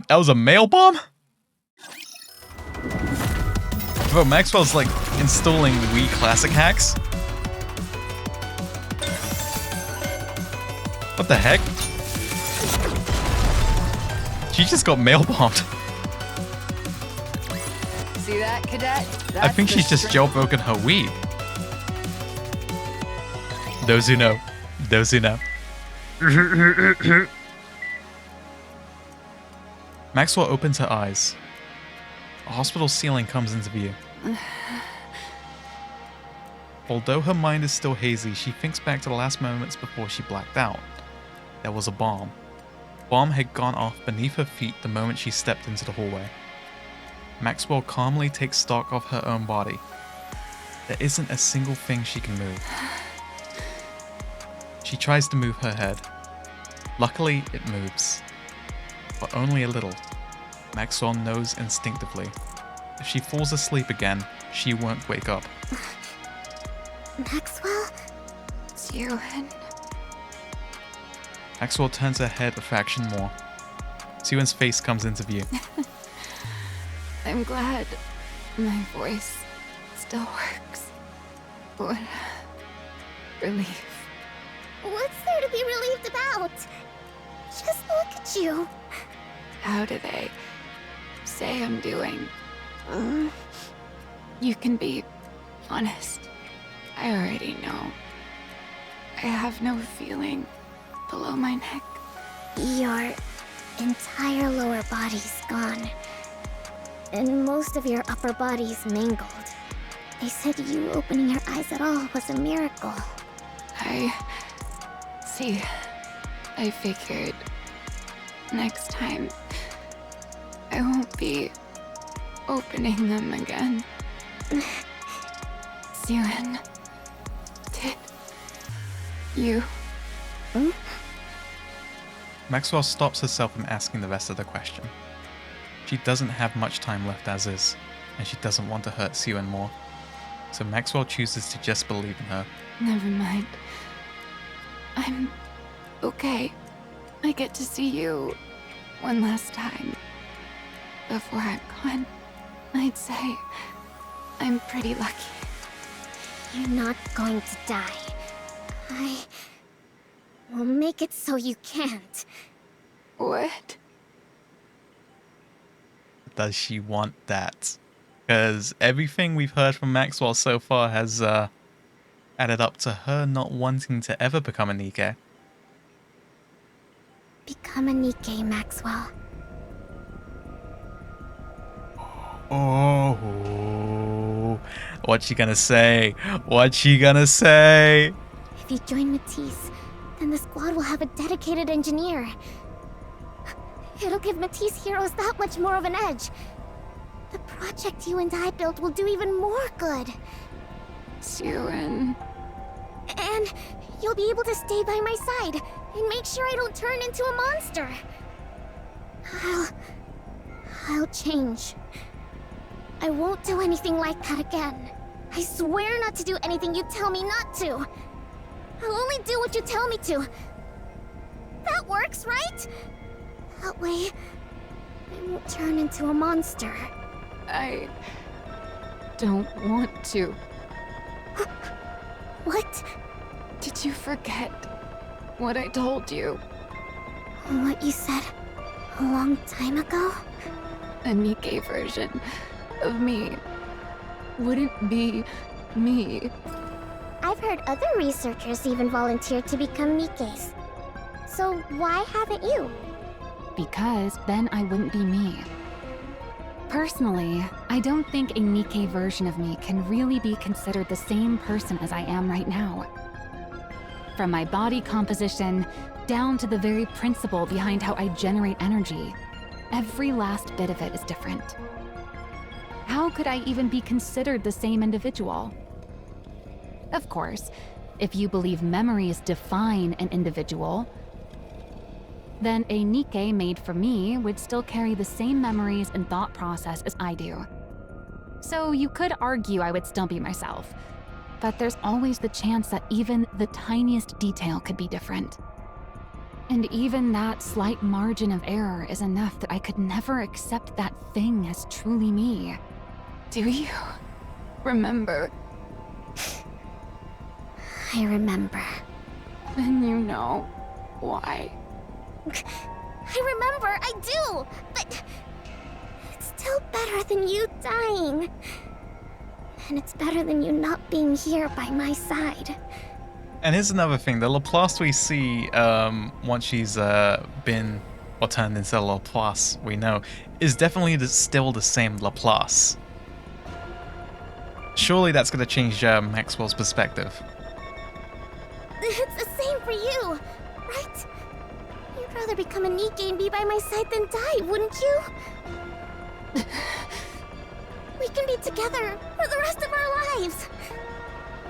That was a mail bomb? Bro, Maxwell's like installing Wii Classic hacks. What the heck? She just got mail bombed. See that, Cadet? I think she's just jailbroken her Wii. Those who know. Those who know. Maxwell opens her eyes. A hospital ceiling comes into view. Although her mind is still hazy, she thinks back to the last moments before she blacked out. There was a bomb. The bomb had gone off beneath her feet the moment she stepped into the hallway. Maxwell calmly takes stock of her own body. There isn't a single thing she can move. She tries to move her head. Luckily, it moves. But only a little. Maxwell knows instinctively. If she falls asleep again, she won't wake up. Maxwell? Suen. Maxwell turns her head a fraction more. Suen's face comes into view. I'm glad my voice still works. What relief. What's there to be relieved about? Just look at you. How do they say I'm doing? You can be honest. I already know. I have no feeling below my neck. Your entire lower body's gone. And most of your upper body's mangled. They said you opening your eyes at all was a miracle. I see. I figured next time I won't be opening them again. Suen, did you? Maxwell stops herself from asking the rest of the question. She doesn't have much time left as is, and she doesn't want to hurt Suen more. So Maxwell chooses to just believe in her. Never mind. I'm okay. I get to see you one last time before I'm gone. I'd say I'm pretty lucky. You're not going to die. I will make it so you can't. What? Does she want that? Because everything we've heard from Maxwell so far has added up to her not wanting to ever become a NIKKE. Become a NIKKE, Maxwell. Oh, what's she gonna say? What's she gonna say? If you join Matisse, then the squad will have a dedicated engineer. It'll give Matisse heroes that much more of an edge. The project you and I built will do even more good. Suen. And you'll be able to stay by my side and make sure I don't turn into a monster. I'll change. I won't do anything like that again. I swear not to do anything you tell me not to. I'll only do what you tell me to. That works, right? That way, I won't turn into a monster. I don't want to. What? Did you forget what I told you? What you said a long time ago? A NIKKE version of me wouldn't be me. I've heard other researchers even volunteer to become Nikkes. So why haven't you? Because then I wouldn't be me. Personally, I don't think a NIKKE version of me can really be considered the same person as I am right now. From my body composition, down to the very principle behind how I generate energy, every last bit of it is different. How could I even be considered the same individual? Of course, if you believe memories define an individual, then a NIKKE made for me would still carry the same memories and thought process as I do. So you could argue I would still be myself, but there's always the chance that even the tiniest detail could be different. And even that slight margin of error is enough that I could never accept that thing as truly me. Do you remember? I remember. Then you know why. I remember, I do! But it's still better than you dying. And it's better than you not being here by my side. And here's another thing, the Laplace we see once she's been or turned into Laplace, we know, is definitely still the same Laplace. Surely that's going to change Maxwell's perspective. It's the same for you, right? You'd rather become a NIKKE and be by my side than die, wouldn't you? We can be together for the rest of our lives.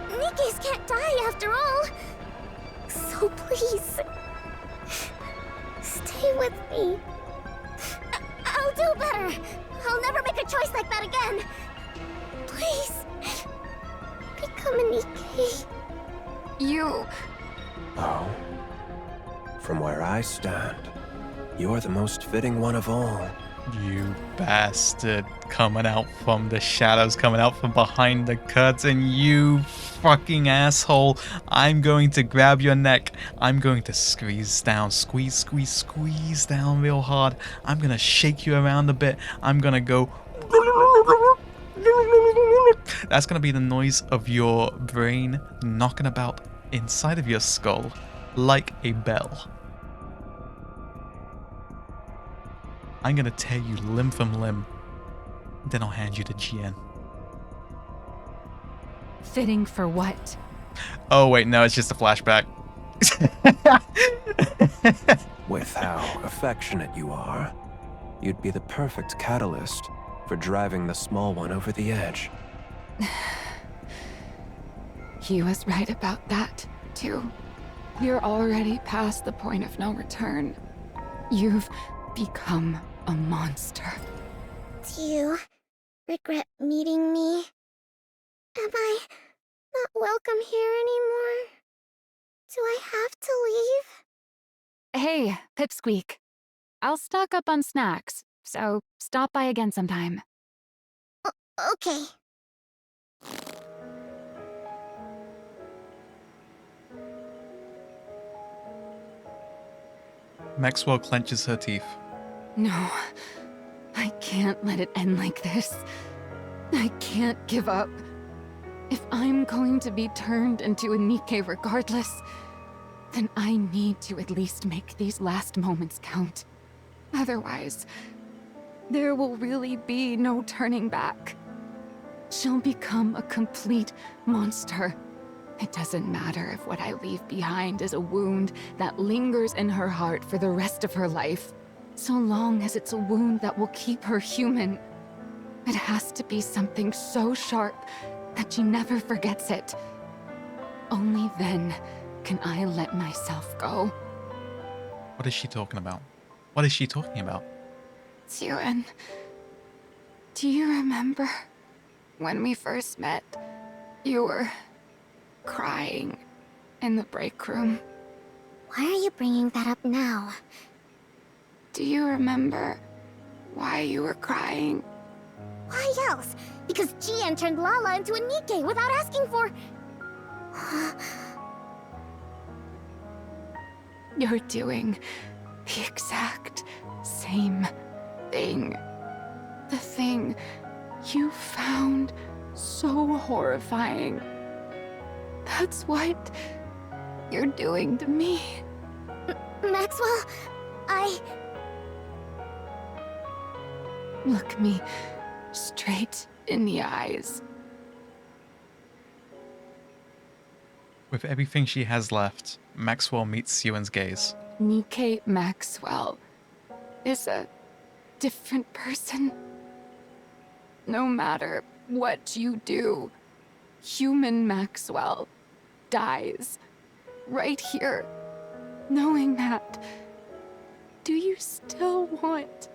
NIKKEs can't die after all. So please, stay with me. I'll do better. I'll never make a choice like that again. Please, become a NIKKE. You... Oh. From where I stand, you're the most fitting one of all. You bastard. Coming out from the shadows, coming out from behind the curtain, you fucking asshole. I'm going to grab your neck. I'm going to squeeze down, squeeze down real hard. I'm going to shake you around a bit. I'm going to go... That's going to be the noise of your brain knocking about inside of your skull like a bell. I'm going to tear you limb from limb. Then I'll hand you to GN. Fitting for what? Oh wait, no, it's just a flashback. With how affectionate you are, you'd be the perfect catalyst for driving the small one over the edge. He was right about that, too. You're already past the point of no return. You've become a monster. Do you regret meeting me? Am I not welcome here anymore? Do I have to leave? Hey, Pipsqueak. I'll stock up on snacks, so stop by again sometime. Okay. Maxwell clenches her teeth. No, I can't let it end like this. I can't give up. If I'm going to be turned into a NIKKE regardless, then I need to at least make these last moments count. Otherwise, there will really be no turning back. She'll become a complete monster. It doesn't matter if what I leave behind is a wound that lingers in her heart for the rest of her life. So long as it's a wound that will keep her human. It has to be something so sharp that she never forgets it. Only then can I let myself go. What is she talking about? What is she talking about? Tuen, do you remember when we first met You were crying in the break room. Why are you bringing that up now? Do you remember why you were crying? Why else? Because Gian turned Lala into a NIKKE without asking for... You're doing the exact same thing. The thing you found so horrifying. That's what you're doing to me. Maxwell, Look me straight in the eyes. With everything she has left, Maxwell meets Siwon's gaze. NIKKE Maxwell is a different person. No matter what you do, human Maxwell dies right here. Knowing that, do you still want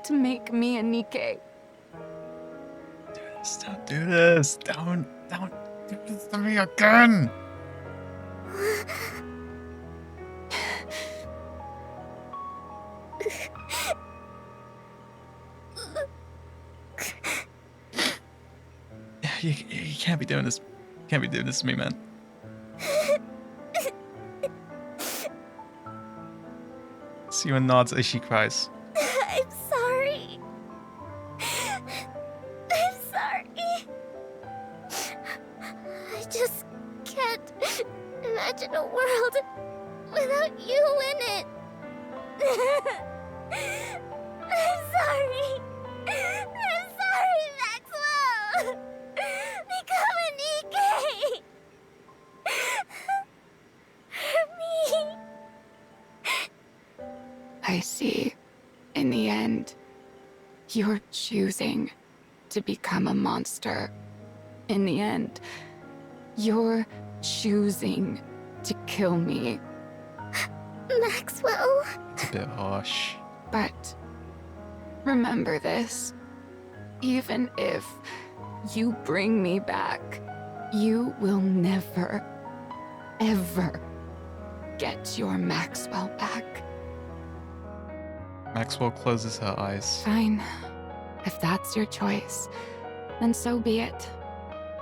to make me a NIKKE? Don't do this. Don't do this to me again. You can't be doing this. Can't be doing this to me, man. Siwon nods as she cries. I'm sorry. I'm sorry. I just can't imagine a world without you in it. I'm sorry. I'm sorry, Maxwell. Become a NIKKE. For me. I see. In the end, you're choosing to become a monster. In the end, you're choosing to kill me. Maxwell. It's a bit harsh. But remember this. Even if you bring me back, you will never, ever get your Maxwell back. Maxwell closes her eyes. Fine. If that's your choice, then so be it.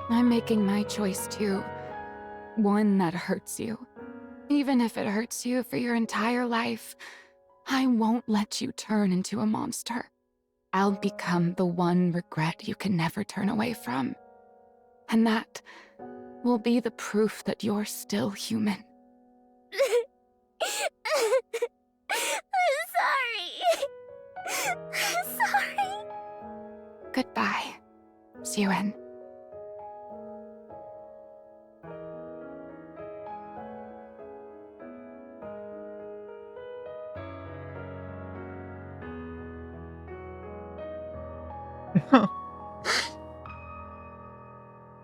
I'm making my choice too. One that hurts you. Even if it hurts you for your entire life, I won't let you turn into a monster. I'll become the one regret you can never turn away from. And that will be the proof that you're still human. I'm sorry. I'm sorry. Goodbye, Siwon.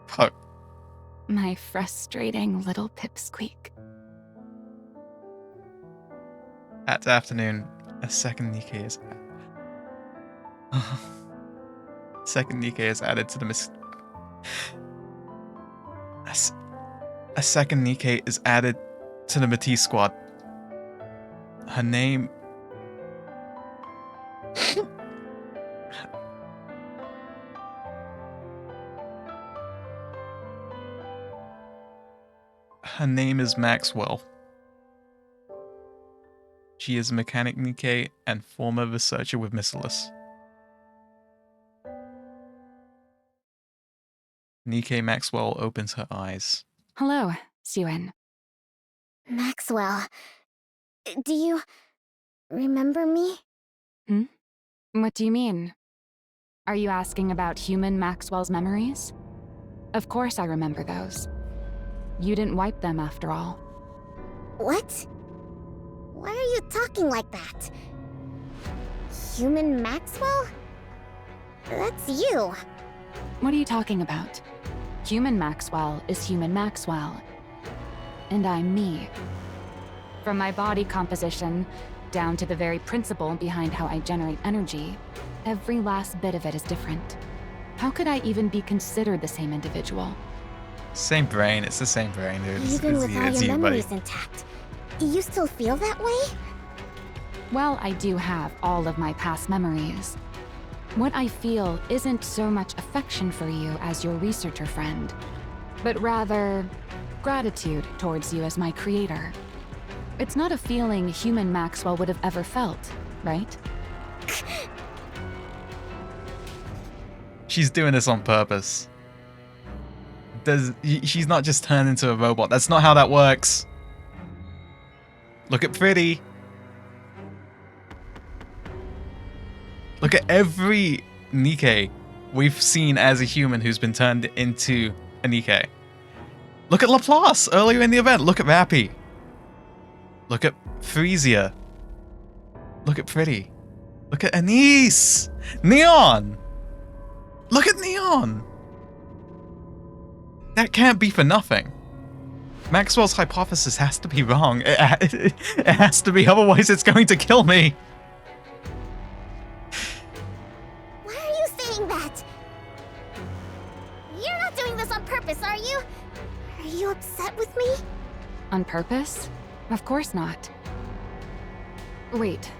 Fuck. My frustrating little pipsqueak. At afternoon, a second NIKKE is second NIKKE is added to the a second NIKKE is added to the Matisse squad. Her name Her name is Maxwell. She is a mechanic NIKKE and former researcher with Missilus. NIKKE Maxwell opens her eyes. Hello, Siwon. Maxwell, do you remember me? What do you mean? Are you asking about human Maxwell's memories? Of course I remember those. You didn't wipe them after all. What? Why are you talking like that? Human Maxwell? That's you. What are you talking about? Human Maxwell is human Maxwell. And I'm me. From my body composition, down to the very principle behind how I generate energy, every last bit of it is different. How could I even be considered the same individual? Same brain. It's the same brain, dude. Even with all It's your you, buddy. memories intact, you still feel that way? Well, I do have all of my past memories. What I feel isn't so much affection for you as your researcher friend, but rather gratitude towards you as my creator. It's not a feeling human Maxwell would have ever felt, right? She's doing this on purpose. She's not just turned into a robot. That's not how that works. Look at Pretty. Look at every NIKKE we've seen as a human who's been turned into a NIKKE. Look at Laplace earlier in the event. Look at Rappy. Look at Frisia. Look at Pretty. Look at Anise. Neon. Look at Neon. That can't be for nothing. Maxwell's hypothesis has to be wrong. It has to be, otherwise it's going to kill me. Why are you saying that? You're not doing this on purpose, are you? Are you upset with me? On purpose? Of course not. Wait,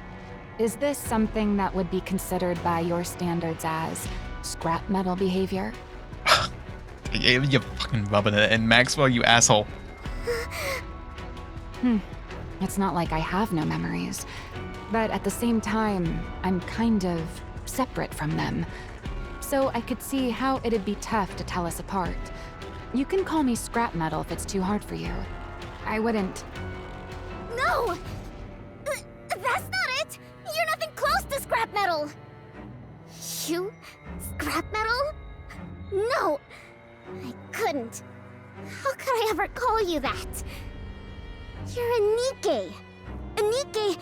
is this something that would be considered by your standards as scrap metal behavior? You're fucking rubbing it in, Maxwell, you asshole. It's not like I have no memories, but at the same time, I'm kind of separate from them. So I could see how it'd be tough to tell us apart. You can call me scrap metal if it's too hard for you. I wouldn't. No! That's not it! You're nothing close to scrap metal! You? Scrap metal? No! I couldn't. How could I ever call you that? You're a NIKKE. A NIKKE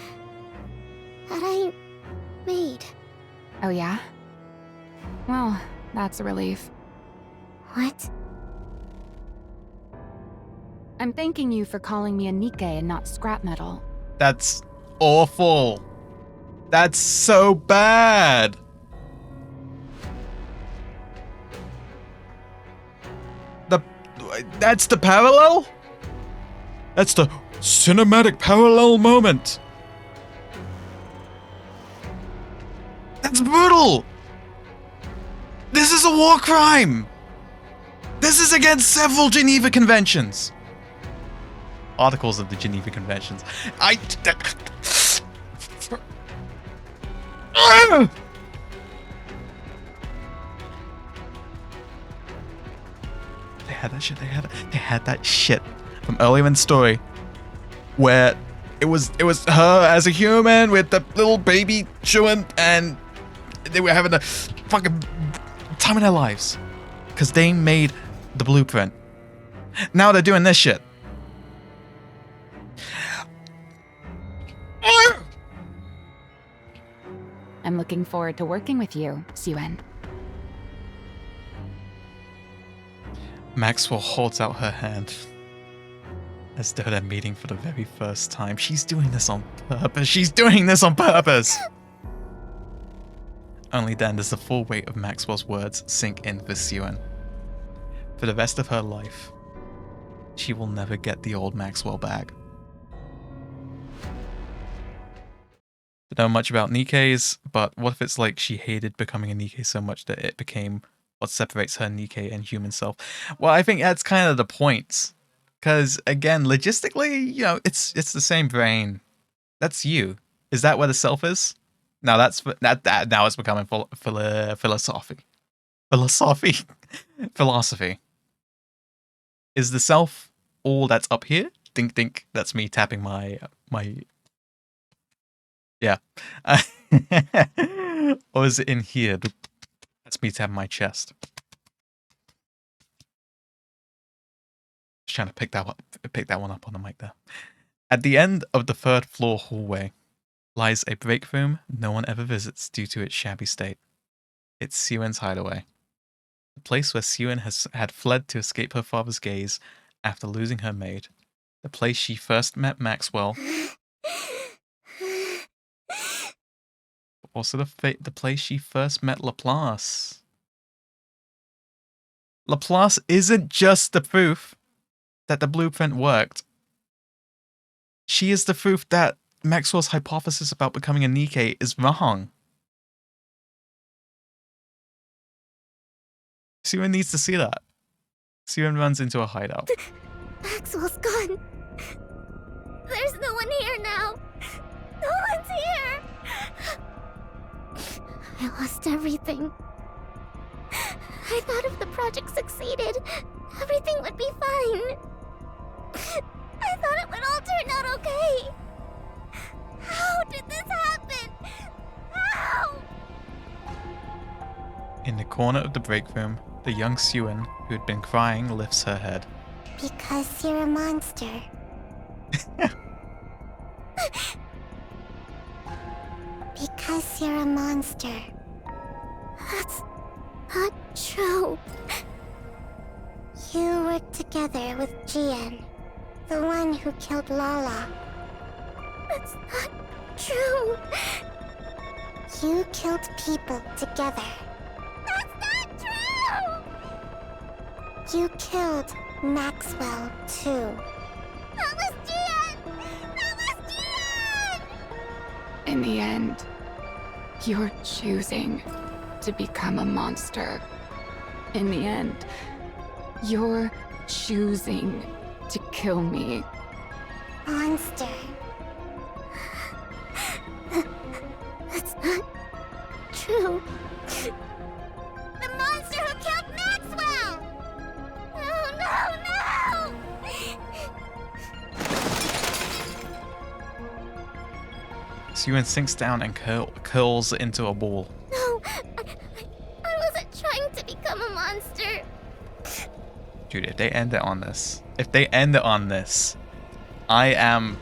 that I made. Oh yeah? Well, that's a relief. What? I'm thanking you for calling me a NIKKE and not scrap metal. That's awful. That's so bad. That's the parallel? That's the cinematic parallel moment. That's brutal. This is a war crime. This is against several Geneva Conventions. Articles of the Geneva Conventions. They had that shit. They had that shit from earlier in the story, where it was her as a human with the little baby chewing, and they were having the fucking time of their lives because they made the blueprint. Now they're doing this shit. I'm looking forward to working with you, Suen. Maxwell holds out her hand as though they're meeting for the very first time. She's doing this on purpose. She's doing this on purpose. Only then does the full weight of Maxwell's words sink in for Suen. For the rest of her life, she will never get the old Maxwell back. Don't know much about NIKKEs, but what if it's like she hated becoming a NIKKE so much that it became what separates her NIKKE and human self? Well, I think that's kind of the point. Because, again, logistically, you know, it's the same brain. That's you. Is that where the self is? Now now it's becoming philosophy. Philosophy. Is the self all that's up here? Think. That's me tapping my. Yeah. Or is it in here? That's me tapping my chest. Just trying to pick that one up on the mic there. At the end of the third floor hallway lies a break room no one ever visits due to its shabby state. It's Suen's hideaway. The place where Suen had fled to escape her father's gaze after losing her maid. The place she first met Maxwell. Also the place she first met Laplace. Laplace isn't just the proof that the blueprint worked. She is the proof that Maxwell's hypothesis about becoming a NIKKE is wrong. Siren needs to see that. Siren runs into a hideout. Maxwell's gone. There's no one here now. No one's here. I lost everything. I thought if the project succeeded, everything would be fine. I thought it would all turn out okay. How did this happen? How? In the corner of the break room, the young Siren, who had been crying, lifts her head. Because you're a monster. Because you're a monster. That's not true. You were together with Jian, the one who killed Lala. That's not true. You killed people together. That's not true! You killed Maxwell, too. That was Jian! That was Jian! In the end, you're choosing to become a monster. In the end, you're choosing to kill me. Monster. That's not true. The monster who killed Maxwell! No, no, no! Siren sinks down and curls into a ball. No, I wasn't trying to become a monster. Dude, if they end it on this, I am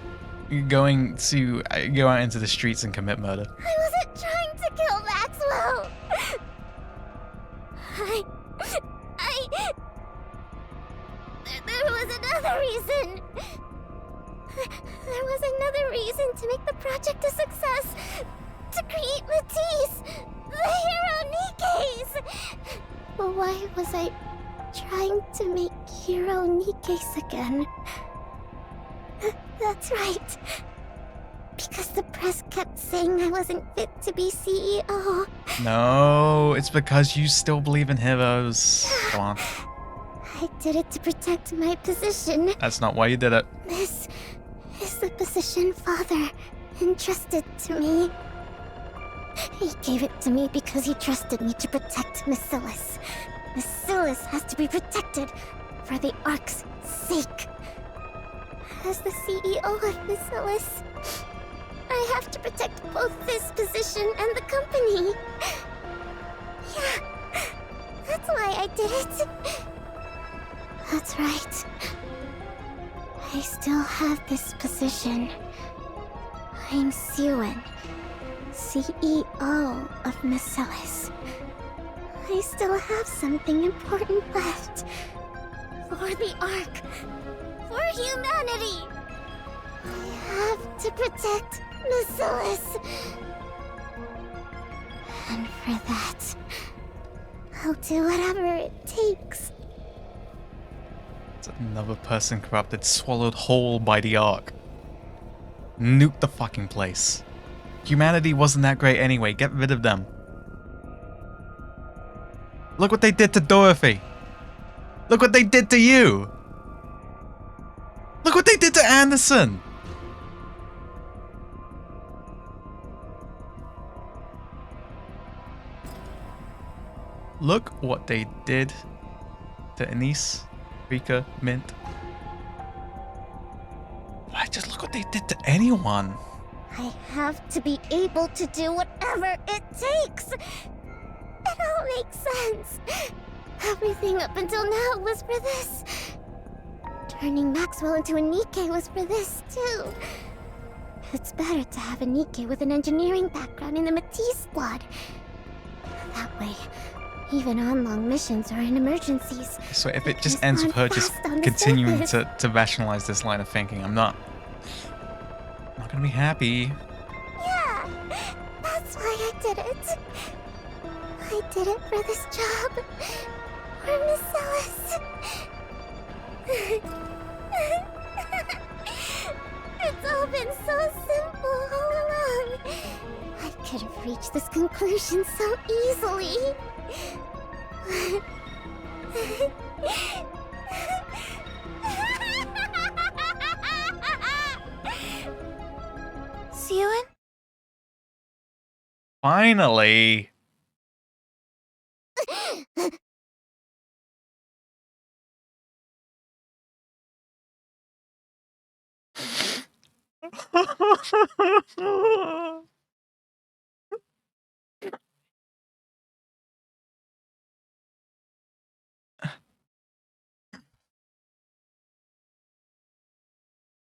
going to go out into the streets and commit murder. I wasn't trying to kill Maxwell. There was another reason. There was another reason to make the project a success. To create Matisse, the hero NIKKEs. But why was I trying to make hero NIKKEs again? That's right. Because the press kept saying I wasn't fit to be CEO. No, it's because you still believe in heroes. Come on. I did it to protect my position. That's not why you did it. This is the position Father entrusted to me. He gave it to me because he trusted me to protect Macillus. Macillus has to be protected for the Ark's sake. As the CEO of Macillus, I have to protect both this position and the company. Yeah, that's why I did it. That's right. I still have this position. I'm Siren, CEO of Macillus. I still have something important left. For the Ark. For humanity. I have to protect Macillus. And for that, I'll do whatever it takes. It's another person corrupted, swallowed whole by the Ark. Nuke the fucking place. Humanity wasn't that great anyway. Get rid of them. Look what they did to Dorothy. Look what they did to you. Look what they did to Anderson. Look what they did to Anise, Rika, Mint. Why, just look what they did to anyone. I have to be able to do whatever it takes. It all makes sense. Everything up until now was for this. Turning Maxwell into a NIKKE was for this, too. It's better to have a NIKKE with an engineering background in the Matisse squad. That way, even on long missions or in emergencies. So if it just ends with her just continuing to rationalize this line of thinking, I'm not gonna be happy. Yeah, that's why I did it. I did it for this job. Or Miss Ellis. It's all been so simple all along. I could have reached this conclusion so easily. Sewin? Finally.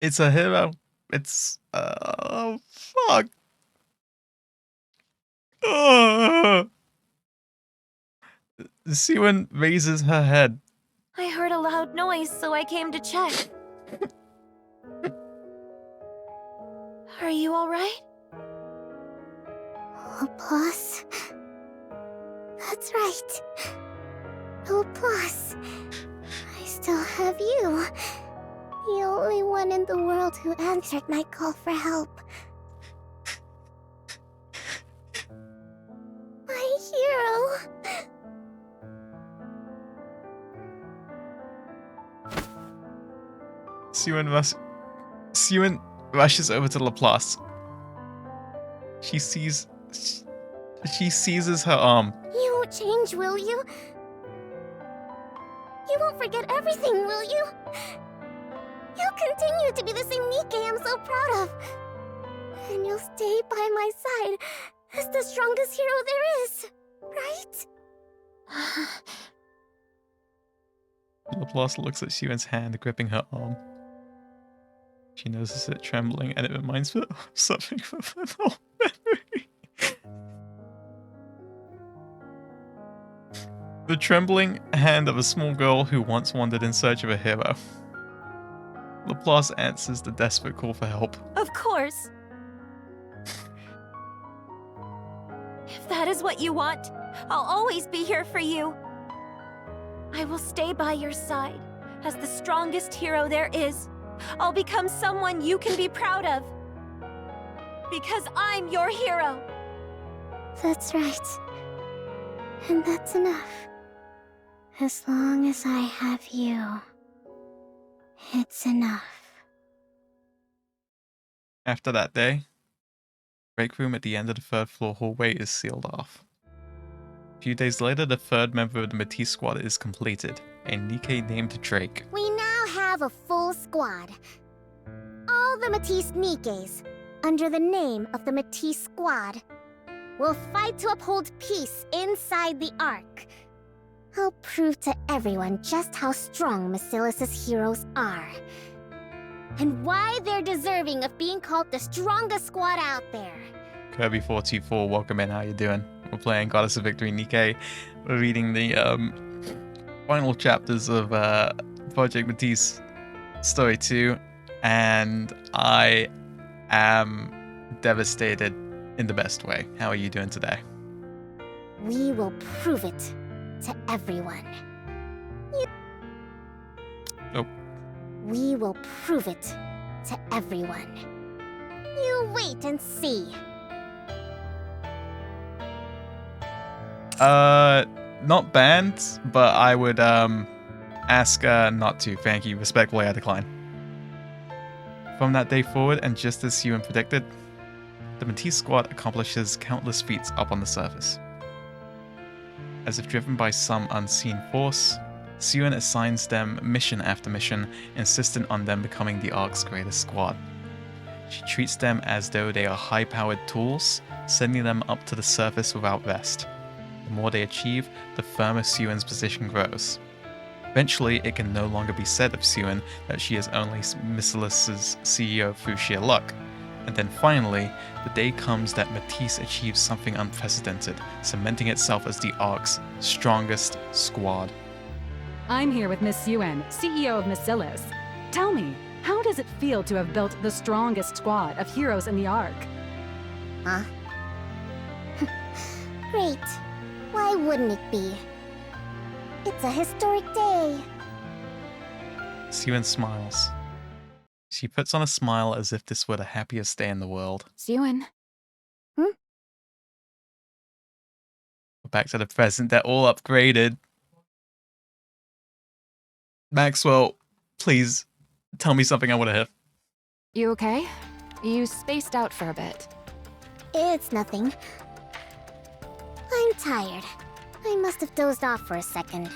It's a hero. It's oh fuck. Siwen raises her head. I heard a loud noise, so I came to check. Are you alright? Applause. That's right. Applause. I still have you. The only one in the world who answered my call for help. My hero. Siwen rushes over to Laplace. She seizes her arm. You won't change, will you? You won't forget everything, will you? You'll continue to be the same NIKKE I'm so proud of. And you'll stay by my side as the strongest hero there is, right? Laplace looks at Siwen's hand gripping her arm. She notices it trembling, and it reminds her of something from an old memory. The trembling hand of a small girl who once wandered in search of a hero. Laplace answers the desperate call for help. Of course. If that is what you want, I'll always be here for you. I will stay by your side as the strongest hero there is. I'll become someone you can be proud of. Because I'm your hero. That's right. And that's enough. As long as I have you, it's enough. After that day, the break room at the end of the third floor hallway is sealed off. A few days later, the third member of the Matisse squad is completed, a NIKKE named Drake. We now have a full squad. All the Matisse NIKKEs, under the name of the Matisse Squad, will fight to uphold peace inside the Ark. I'll prove to everyone just how strong Basilis's heroes are. And why they're deserving of being called the strongest squad out there. Kirby424, welcome in, how you doing? We're playing Goddess of Victory NIKKE. We're reading the final chapters of Project Matisse Story 2, and I am devastated in the best way. How are you doing today? We will prove it to everyone. Oh. We will prove it to everyone. You wait and see. Not banned, but I would ask not to. Thank you. Respectfully, I decline. From that day forward, and just as Siwen predicted, the Matisse squad accomplishes countless feats up on the surface. As if driven by some unseen force, Siwen assigns them mission after mission, insistent on them becoming the Ark's greatest squad. She treats them as though they are high-powered tools, sending them up to the surface without rest. The more they achieve, the firmer Siwen's position grows. Eventually, it can no longer be said of Siwen that she is only Basilis's CEO through sheer luck. And then finally, the day comes that Matisse achieves something unprecedented, cementing itself as the Ark's strongest squad. I'm here with Miss Siwen, CEO of Basilis. Tell me, how does it feel to have built the strongest squad of heroes in the Ark? Huh? Great. Why wouldn't it be? It's a historic day. Siwon smiles. She puts on a smile as if this were the happiest day in the world. Siwon. We're back to the present. They're all upgraded. Maxwell, please tell me something I want to hear. You okay? You spaced out for a bit. It's nothing. I'm tired. I must have dozed off for a second.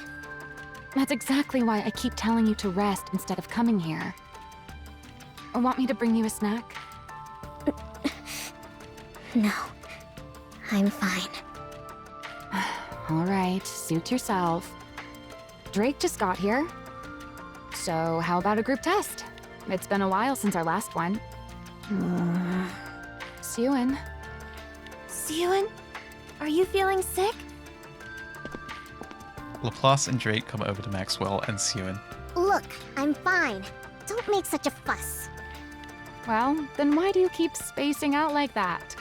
That's exactly why I keep telling you to rest instead of coming here. Want me to bring you a snack? No. I'm fine. All right, suit yourself. Drake just got here. So how about a group test? It's been a while since our last one. Siwon. Siwon? Are you feeling sick? Laplace and Drake come over to Maxwell and Siwon. Look, I'm fine. Don't make such a fuss. Well, then why do you keep spacing out like that?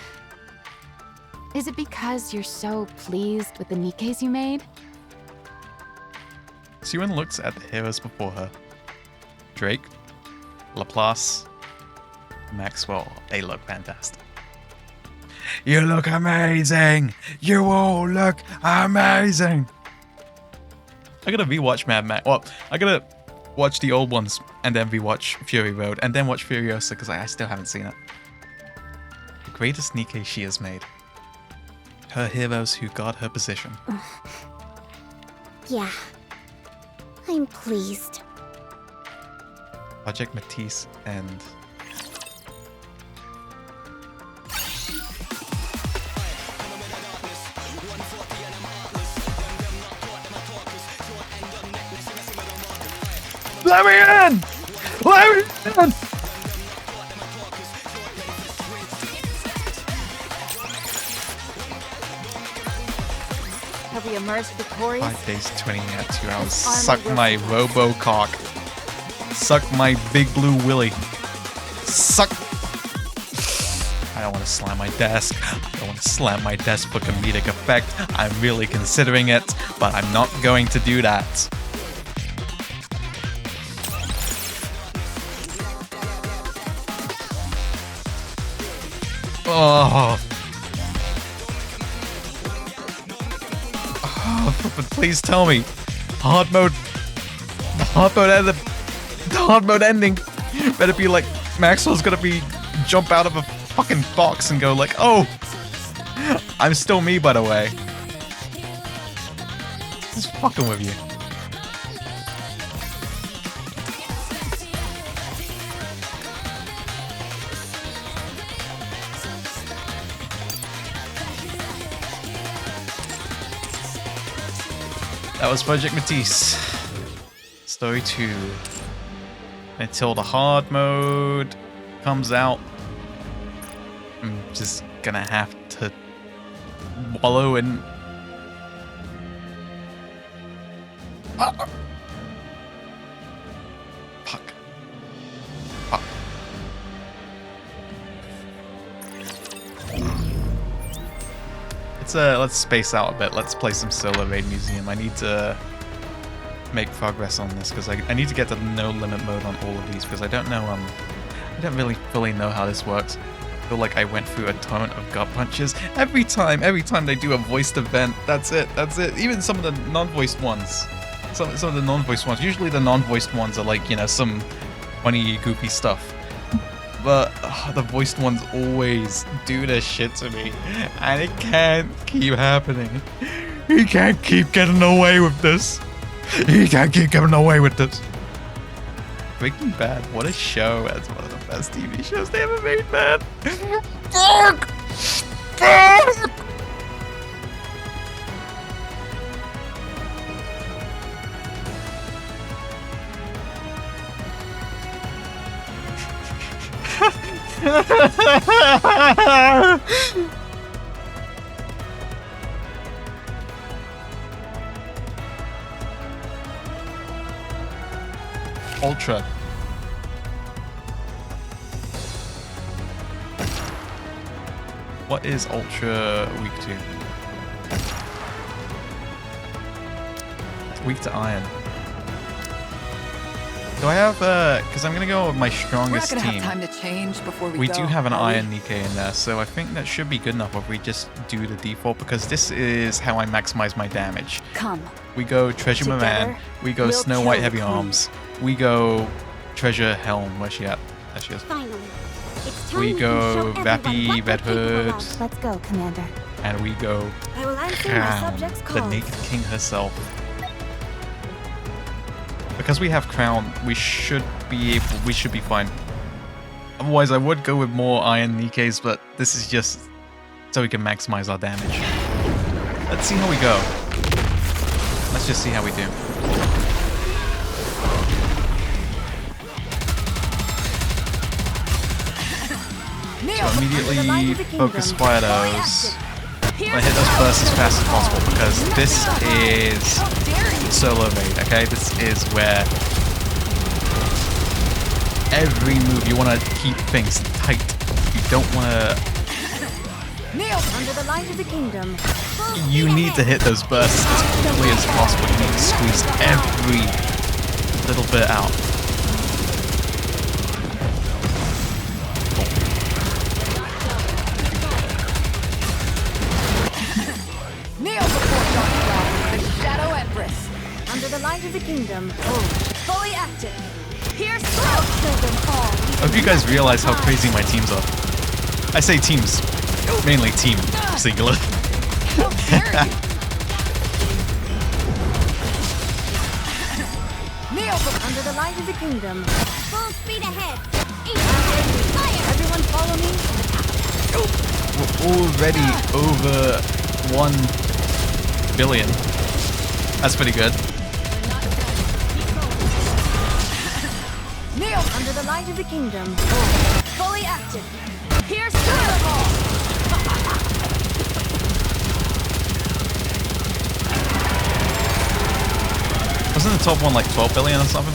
Is it because you're so pleased with the NIKKEs you made? Siwon looks at the heroes before her. Drake, Laplace, Maxwell, they look fantastic. You look amazing! You all look amazing! I gotta rewatch Mad Max. Well, I gotta watch the old ones and then rewatch Fury Road and then watch Furiosa because I still haven't seen it. The greatest NIKKE she has made. Her heroes who guard her position. Yeah. I'm pleased. Project Matisse and... Let me in! Let me in! Have we emerged victorious? 5 days, 20 minutes, 2 hours. Suck my robo-cock. Suck my big blue willy. Suck. I don't want to slam my desk. I don't want to slam my desk for comedic effect. I'm really considering it, but I'm not going to do that. Oh. Oh, but please tell me. Hard mode ending. Better be like Maxwell's gonna be jump out of a fucking box and go like, oh, I'm still me, by the way. Just fucking with you. That was Project Matisse. Story 2. Until the hard mode comes out, I'm just gonna have to wallow in... Fuck. Fuck. Let's space out a bit. Let's play some Solo Raid Museum. I need to make progress on this because I need to get to no limit mode on all of these because I don't know I don't really fully know how this works. I feel like I went through a ton of gut punches every time they do a voiced event. That's it. Even some of the non-voiced ones. Some of the non-voiced ones. Usually the non-voiced ones are like, you know, some funny goofy stuff. But the voiced ones always do this shit to me. And it can't keep happening. He can't keep getting away with this. He can't keep getting away with this. Breaking Bad, what a show. That's one of the best TV shows they ever made, man. Fuck! Fuck! Ultra. What is Ultra Week 2? Weak to iron. Do I have, because I'm going to go with my We're not strongest gonna team. have time to change before we We go. do have an are we? iron Nikke in there, so I think that should be good enough if we just do the default, because this is how I maximize my damage. Come. We go Treasure Moran, Together, we go we'll Snow kill White the Heavy queen. Arms, we go Treasure Helm, where's she at? There she is. Finally. It's time We can go show everyone Rappy, what we're Red capable Hood, of. Let's go, Commander. and we go I will answer my Crown, subject's the calls. Naked King herself. Because we have Crown, we should be fine. Otherwise, I would go with more Iron Nikkes, but this is just so we can maximize our damage. Let's see how we go. Let's just see how we do. So immediately focus fire those. I hit those bursts as fast as possible because this is solo raid, okay? This is where every move you want to keep things tight. You don't want to. Under the light of the kingdom. You need to hit those bursts as quickly as possible. You need to squeeze every little bit out. Kneel before Dark Cloud, the Shadow Empress. Under the light of the kingdom. Fully active. Pierce through. Children fall. I hope you guys realize how crazy my teams are. I say teams, mainly team, singular. How dare you? Kneel before Under the light of the kingdom. Full speed ahead. Fire! Everyone follow me. We're already over 1 billion. That's pretty good. Kneel Under the light of the kingdom. fully active. Pierce through the wall. Wasn't the top one like 12 billion or something?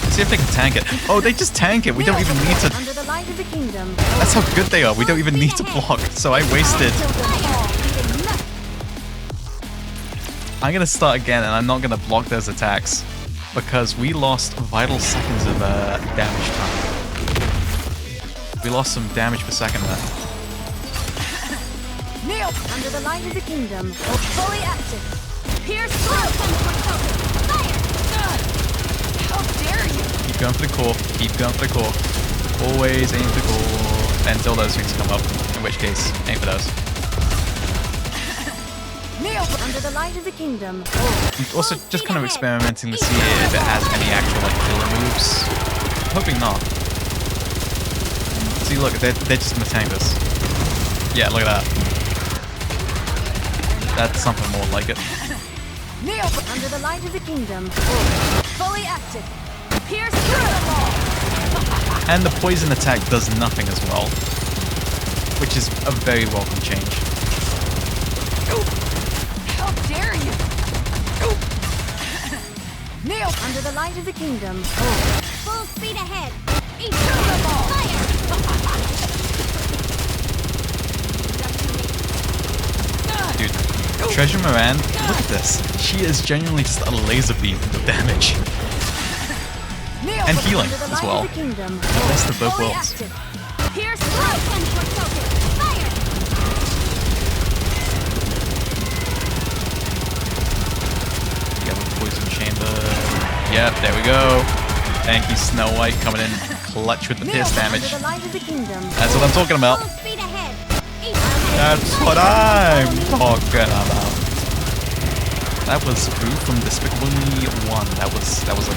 Let's see if they can tank it. Oh, they just tank it. We don't even need to. Under the light of the kingdom. That's how good they are. We don't even need to block. So I wasted. I'm going to start again and I'm not going to block those attacks because we lost vital seconds of damage time. We lost some damage per second there. Kneel Under the light of the kingdom. fully active. Pierce through. How dare you? Keep going for the core. Keep going for the core. Always aim for the core until those things come up. In which case, aim for those. Kneel Under the light of the kingdom. I'm also just kind of experimenting to see if it has any actual like killer moves. I'm hoping not. See, look, they're just gonna tank this. Yeah, look at that. That's something more like it. Kneel Under the light of the kingdom. fully active. Pierce through the wall. And the poison attack does nothing as well, which is a very welcome change. How dare you? Kneel Under the light of the kingdom. Full speed ahead. through the wall. Dude, Treasure Moran, look at this. She is genuinely just a laser beam of damage. Kneel And healing Under the as light well. of the kingdom. Best of both fully worlds. active. Pierce through. Fire! You have a poison chamber. Yep, there we go. Thank you, Snow White, coming in clutch with the pierce damage. Under the light of the kingdom. That's what I'm talking about. Full speed ahead. That's what I'm talking about. That was who from Despicable Me 1. That was a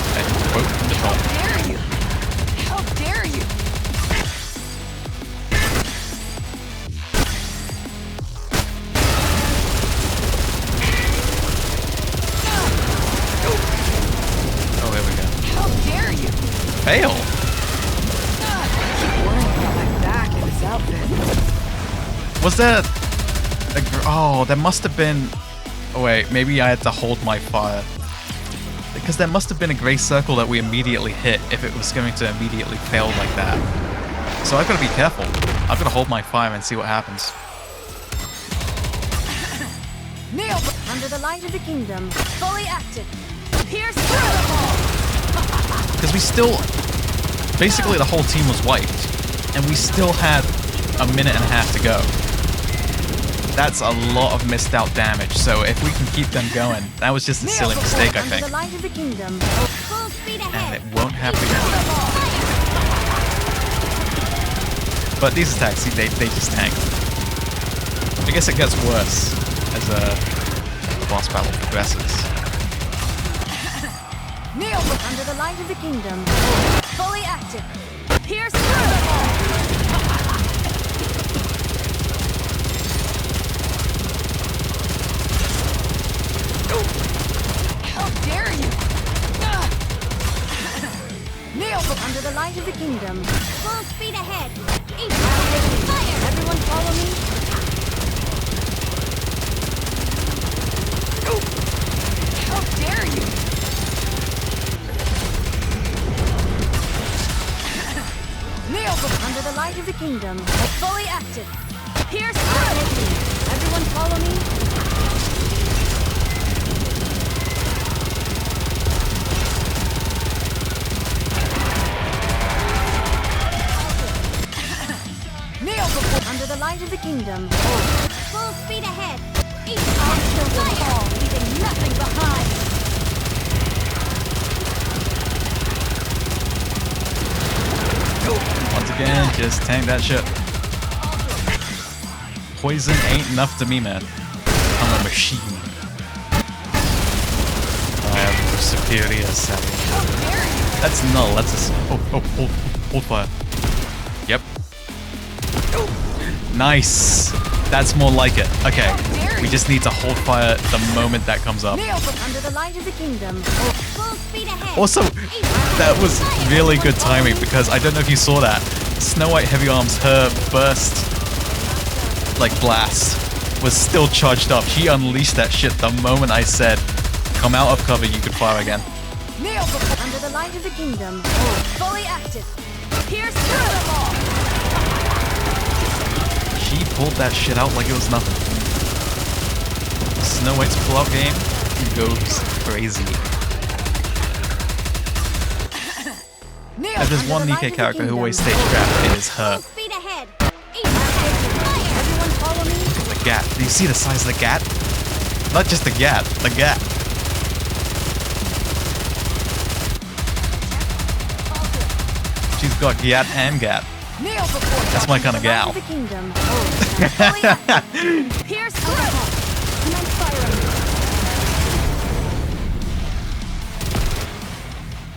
quote from the film. How dare you? How dare you? Oh, here we go. How dare you? Fail. Keep worrying about my back and this outfit. Was there oh, there must have been. Oh wait, maybe I had to hold my fire. Because there must have been a gray circle that we immediately hit if it was going to immediately fail like that. So I've got to be careful. I've got to hold my fire and see what happens. Kneel Under the light of the kingdom, fully active. Pierce through the wall. Because we still... Basically, the whole team was wiped. And we still had a minute and a half to go. That's a lot of missed out damage. So if we can keep them going, that was just a silly mistake, I think. Under the light of the kingdom. Full speed And ahead. it won't happen again. But these attacks, they just tank. I guess it gets worse as the boss battle progresses. Kneel under the light of the kingdom. Fully active. Pierce through the wall. How dare you! Kneel Under the light of the kingdom. Full speed ahead. Fire! Everyone follow me. How dare you! Kneel Under the light of the kingdom. Fully active. Pierce through. Everyone follow me. Kneel before Under the light of the kingdom. Full speed ahead. Fire! Leaving nothing behind. Once again, just tank that shit. Poison ain't enough to me, man. I'm a machine. I have superior savvy. That's null. That's a... hold fire. Yep. Nice. That's more like it. Okay. We just need to hold fire the moment that comes up. Under the light of the kingdom. Full speed ahead. Also, that was really good timing because I don't know if you saw that. Snow White Heavy Arms, her burst, like blast, was still charged up. She unleashed that shit the moment I said, come out of cover, you could fire again. Kneel under the light of the kingdom. Fully active. Pierce through the wall. She pulled that shit out like it was nothing. Snow White's pull-out game goes crazy. If there's one NIKKE character who always stays trapped, it is her. Full speed ahead. Everyone follow me. Look at the gap. Do you see the size of the gap? Not just the gap, the gap. She's got gap and gap. That's my kind of gal. The kingdom. Pierce through. Commence firing.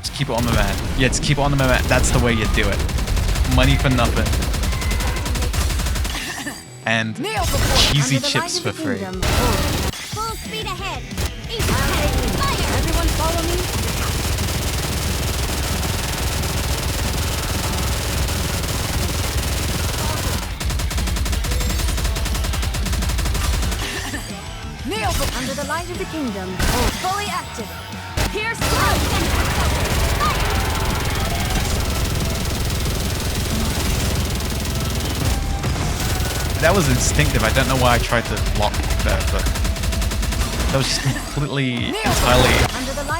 Just keep it on the mat. Yeah, just keep it on the mat. That's the way you do it. Money for nothing. And cheesy chips for free. Full speed ahead. Fire! Everyone follow me. Kneel Under the light of the kingdom. Fully active. Pierce through. That was instinctive. I don't know why I tried to lock that, but that was just completely, entirely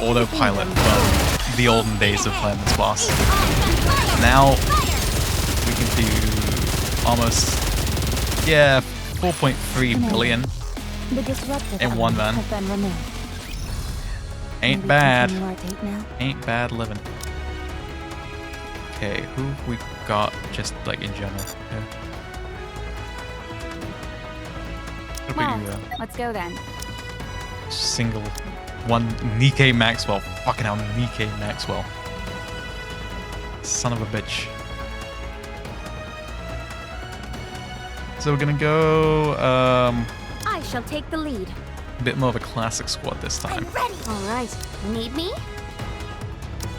autopilot from the olden days of playing this boss. Now we can do almost, yeah, 4.3 billion The disruptive in one run. have been removed. Ain't Can we bad. continue our date now? Ain't bad living. Okay, who we got just like in general? Okay. What Well, do we do, let's go then. single one NIKKE Maxwell. Fucking hell, NIKKE Maxwell. Son of a bitch. So we're gonna go I shall take the lead. a bit more of a classic squad this time. I'm ready. All right. Need me?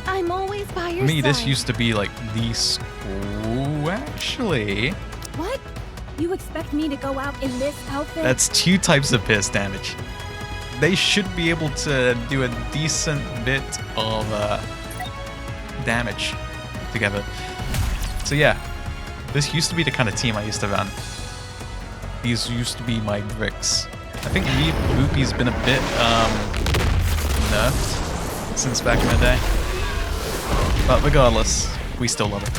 I'm always by your For me, this side. used to be like the school, actually. What? You expect me to go out in this outfit? That's 2 types of pierce damage. They should be able to do a decent bit of damage together. So yeah, this used to be the kind of team I used to run. These used to be my bricks. I think Ruby's been a bit nerfed since back in the day. But regardless, we still love it.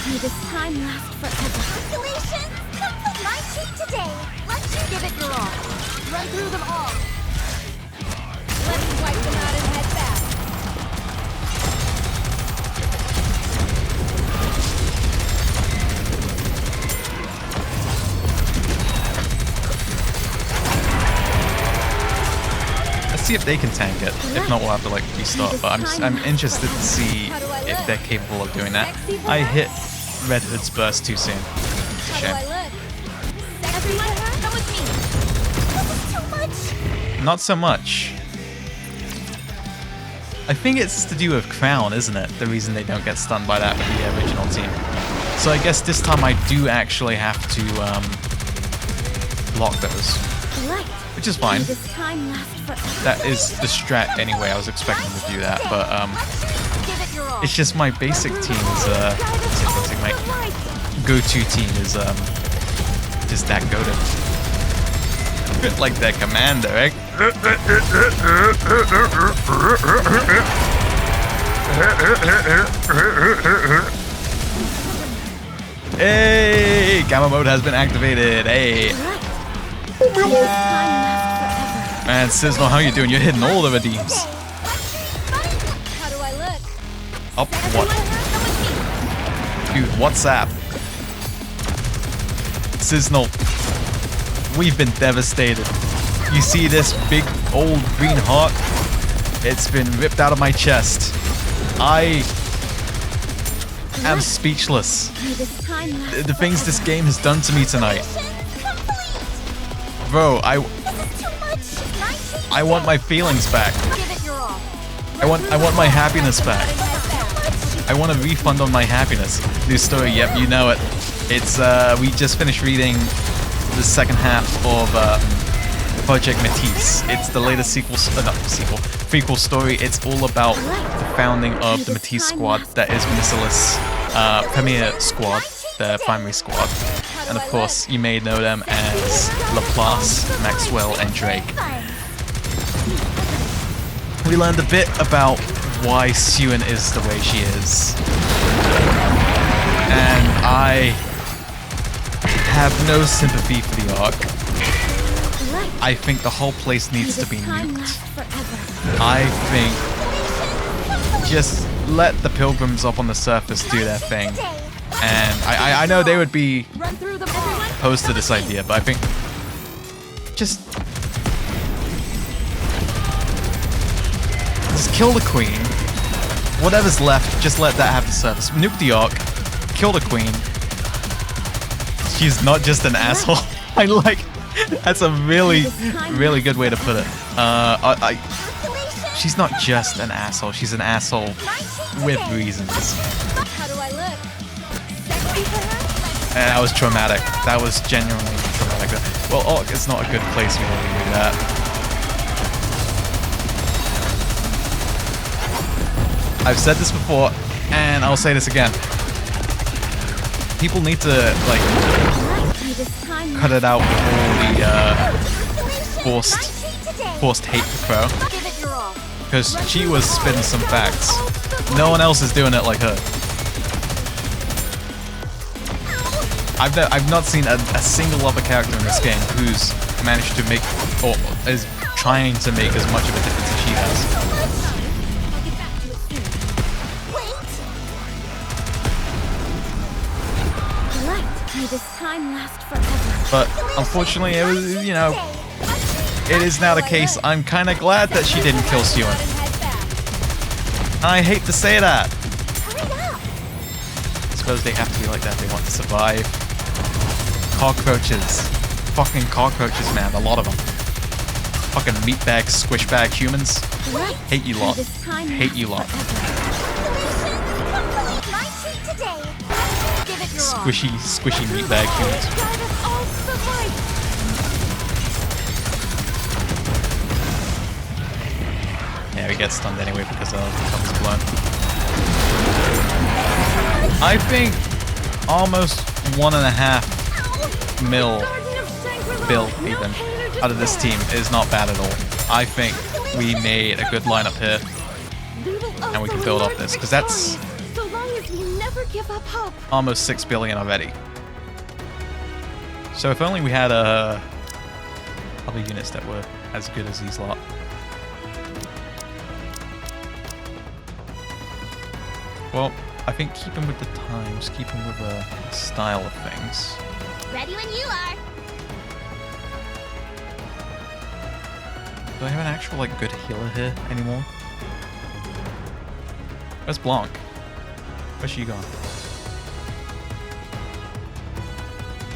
May this time last forever. Congratulations! Complete my team today! Let's give it your all. Run through them all. Let's wipe them out and head back. Let's see if they can tank it. If not, we'll have to like restart. But I'm interested to see if they're capable of doing that. I hit Red Hood's burst too soon. It's a shame. Everyone, come with me. This is too much. Not so much. I think it's to do with Crown, isn't it? The reason they don't get stunned by that with the original team. So I guess this time I do actually have to block those. Which is fine. That is the strat anyway. I was expecting to do that, but it's just my basic team is my go-to team is just that goated. Bit like their commander, right? Hey, gamma mode has been activated. Hey. Man, Sizzle, how you doing? You're hitting all the redeems. How do I look? Up what? Dude, WhatsApp. Sizzle, we've been devastated. You see this big old green heart? It's been ripped out of my chest. I am speechless. The things this game has done to me tonight. Bro, I want my feelings back. I want my happiness back. I want a refund on my happiness. New story, yep, you know it. It's we just finished reading the second half of Project Matisse. It's the latest prequel story. It's all about the founding of the Matisse squad that is Missilis' premier squad, the primary squad. And of course, you may know them as Laplace, Maxwell, and Drake. We learned a bit about why Suen is the way she is. And I have no sympathy for the arc. I think the whole place needs to be nuked. I think just let the pilgrims up on the surface do their thing. And I know they would be opposed to this idea, but I think just kill the queen. Whatever's left, just let that have the surface. Nuke the arc, kill the queen. She's not just an asshole. I like, that's a really, really good way to put it. She's not just an asshole. She's an asshole with reasons. And that was traumatic. That was genuinely traumatic. Well, Arc is not a good place for me to do that. I've said this before, and I'll say this again. People need to, like, cut it out with all the forced hate for Crow. Because she was spitting some facts. No one else is doing it like her. I've not seen a single other character in this game who's managed to make, or is trying to make as much of a difference as she has. But unfortunately, it was, you know, it is now the case. I'm kind of glad that she didn't kill Suen. I hate to say that. I suppose they have to be like that if they want to survive. Cockroaches. Fucking cockroaches, man. A lot of them. Fucking meatbag, squishbag humans. Hate you lot. Hate you lot. Squishy meatbag humans. Yeah, we get stunned anyway because the cover's blown. I think almost 1.5 mil build even out of this team is not bad at all. I think we made a good lineup here, and we can build off this because that's So long as we never give up hope. almost 6 billion already. So if only we had other units that were as good as these lot. Well, I think keeping with the times, keeping with the style of things. Ready when you are. Do I have an actual like good healer here anymore? Where's Blanc? Where's she gone?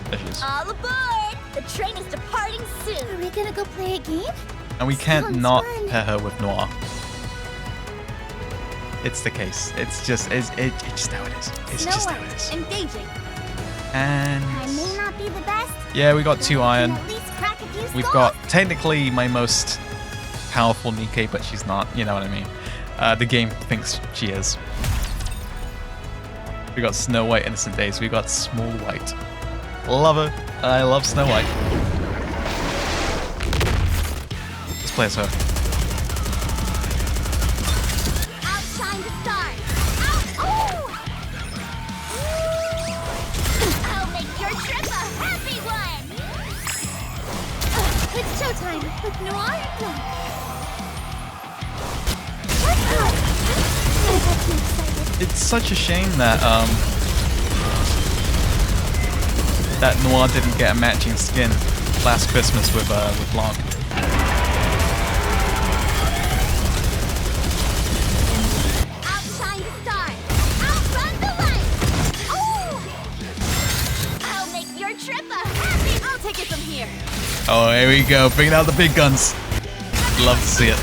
There she is. All aboard! The train is departing soon. Are we gonna go play a game? And we can't Sounds not fun. pair her with Noir. It's the case. It's just how it is. It's just how it is. Engaging. And I may not be the best. yeah, we got 2 iron. At least crack a few We've skulls. got technically my most powerful NIKKE, but she's not. You know what I mean. The game thinks she is. We got Snow White, Innocent Days. We got Small White. Love her. I love Snow White. Let's play as her. Outshine the stars. Oh! I'll make your trip a happy one. It's showtime with Noir. It's such a shame that that Noir didn't get a matching skin last Christmas with Blanc. Outshine the stars. Outrun the light. Oh! I'll make your trip a happy. I'll take it from here. Oh, here we go, bringing out the big guns. Love to see it.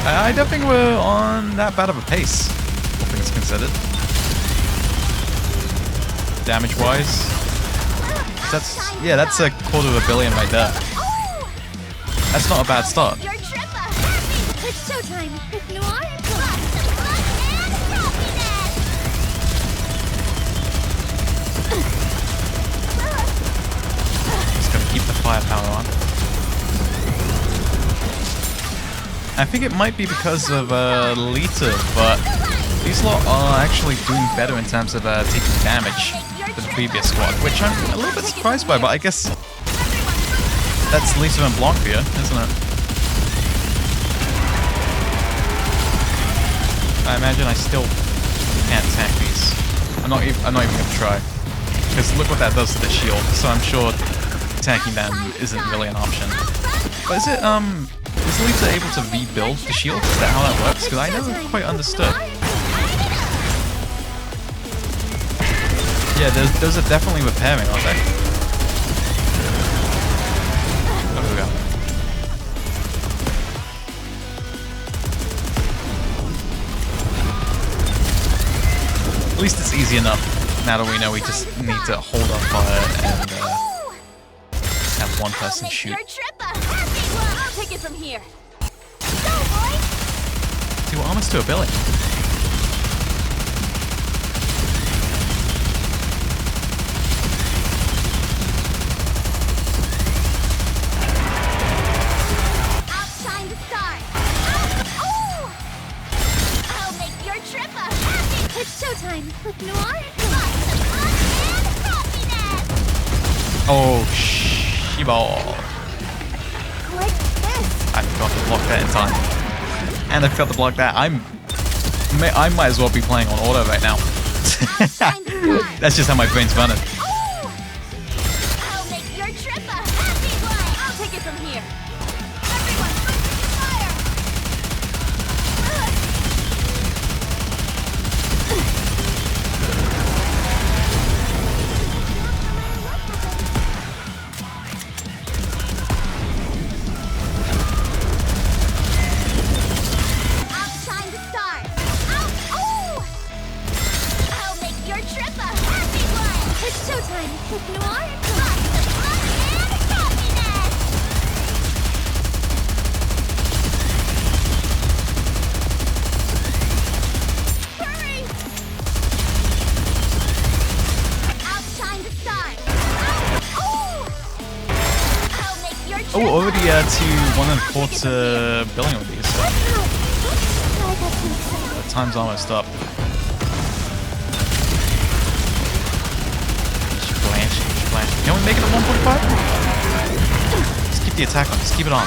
I don't think we're on that bad of a pace, all things considered. Damage-wise, that's a 250 million right there. That's not a bad start. Your trip a happy. It's showtime with Noir. Lots of fun and happiness. Just gonna keep the firepower on. I think it might be because of Lita, but these lot are actually doing better in terms of taking damage than the previous squad, which I'm a little bit surprised by, but I guess that's Lita and Blanc here, isn't it? I imagine I still can't tank these. I'm not even gonna try, because look what that does to the shield. So I'm sure tanking them isn't really an option. But is it is Lita able to rebuild the shield? Is that how that works? Because I never quite understood. Yeah, those are definitely repairing, aren't they? Oh, here we go. At least it's easy enough. Now that we know we just need to hold our fire and have one person shoot. Your trip a happy one. I'll take it from here. Go, boys. 2 armors to a billion. Outshine the stars. Oh! I'll make your trip a happy. It's showtime with Noir. Lots of fun and happiness. Oh, she-ball. Like this. I forgot to block that in time. And I forgot to block that. I might as well be playing on auto right now. That's just how my brain's running. I'll make your trip a happy one. I'll take it from here. Everyone, fire! Outshine the stars. Oh! I'll make your trip a happy one. It's showtime with Noir. Lots of fun and happiness. Hurry! Outshine the stars. Oh, already to 1.25 billion of these. So the time's almost up. Blanche. Can we make it at 1.5? Just keep the attack on. Just keep it on.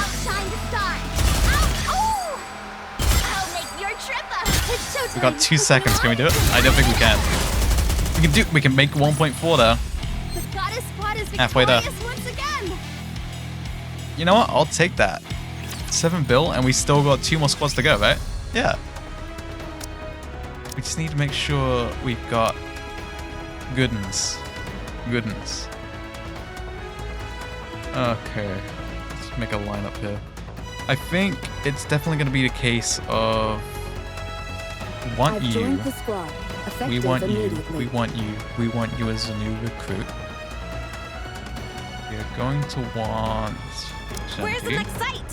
We got 2 seconds. Can we do it? I don't think we can. We can make 1.4 though. Halfway there. You know what? I'll take that. 7 bill, and we still got 2 more squads to go, right? Yeah. We just need to make sure we've got goodness. Okay. Let's make a lineup here. I think it's definitely going to be the case of want you. We want you. We want you. We want you as a new recruit. You're going to want. Where's the next site?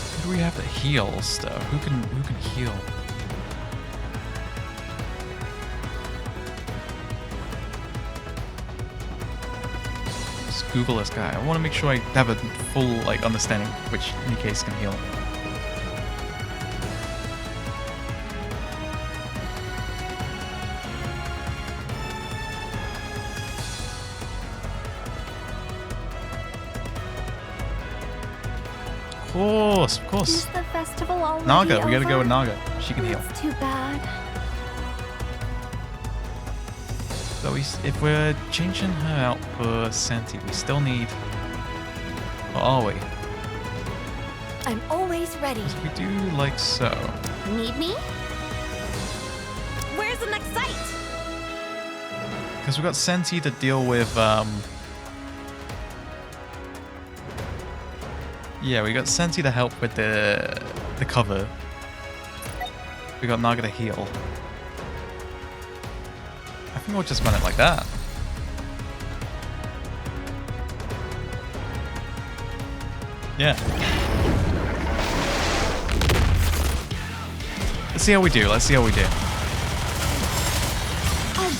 Who do we have that heals though? Who can heal? Just Google this guy. I want to make sure I have a full understanding which NIKKEs can heal. Of course. Is the festival already Naga, we gotta go over? with Naga. She can heal. That's too bad. So if we're changing her out for Santi, we still need. Or are we? I'm always ready. We do like so. Need me? Where's the next site? Because we've got Santi to deal with. Yeah, we got Santi to help with the cover. We got Naga to heal. I think we'll just run it like that. Yeah. Let's see how we do. I'll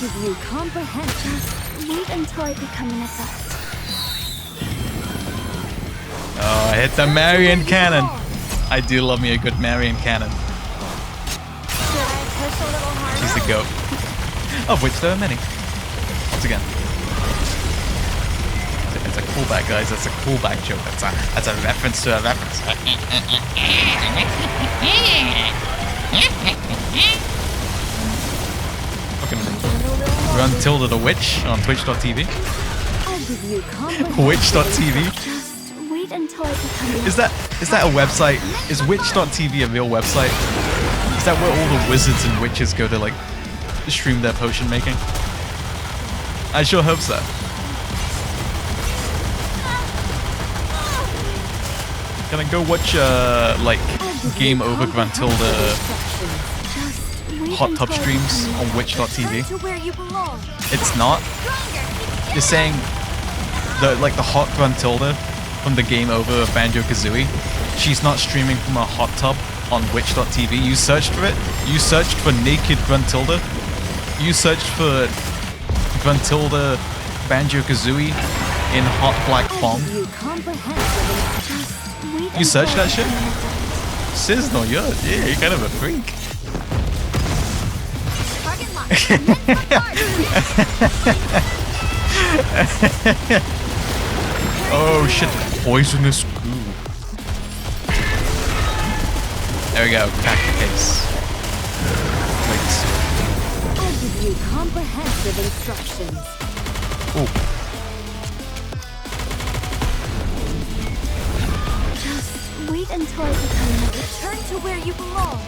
give you comprehension. Wait until I become an adult. Oh, I hit the Marion cannon. I do love me a good Marion cannon. She's the goat. Of which there are many. Once again. It's a callback, guys. That's a callback joke. That's a reference to a reference. Fucking Run Tilda the Witch on Twitch.tv. Witch.tv. Until I become Is that a website? Is Witch.tv a real website? Is that where all the wizards and witches go to stream their potion making? I sure hope so. Can I go watch Game Over Grantilda hot tub streams on Witch.tv? It's not. You're saying the hot Grantilda from the Game Over of Banjo-Kazooie. She's not streaming from a hot tub on Witch.tv. You searched for it. You searched for naked Gruntilda. You searched for Gruntilda Banjo-Kazooie in hot black fong. You searched that shit? Sizzle, you're kind of a freak. Oh shit. Poisonous goo. There we go. Crack the case. Wait. I'll give you comprehensive instructions. Oh. Just wait until I become a return to where you belong.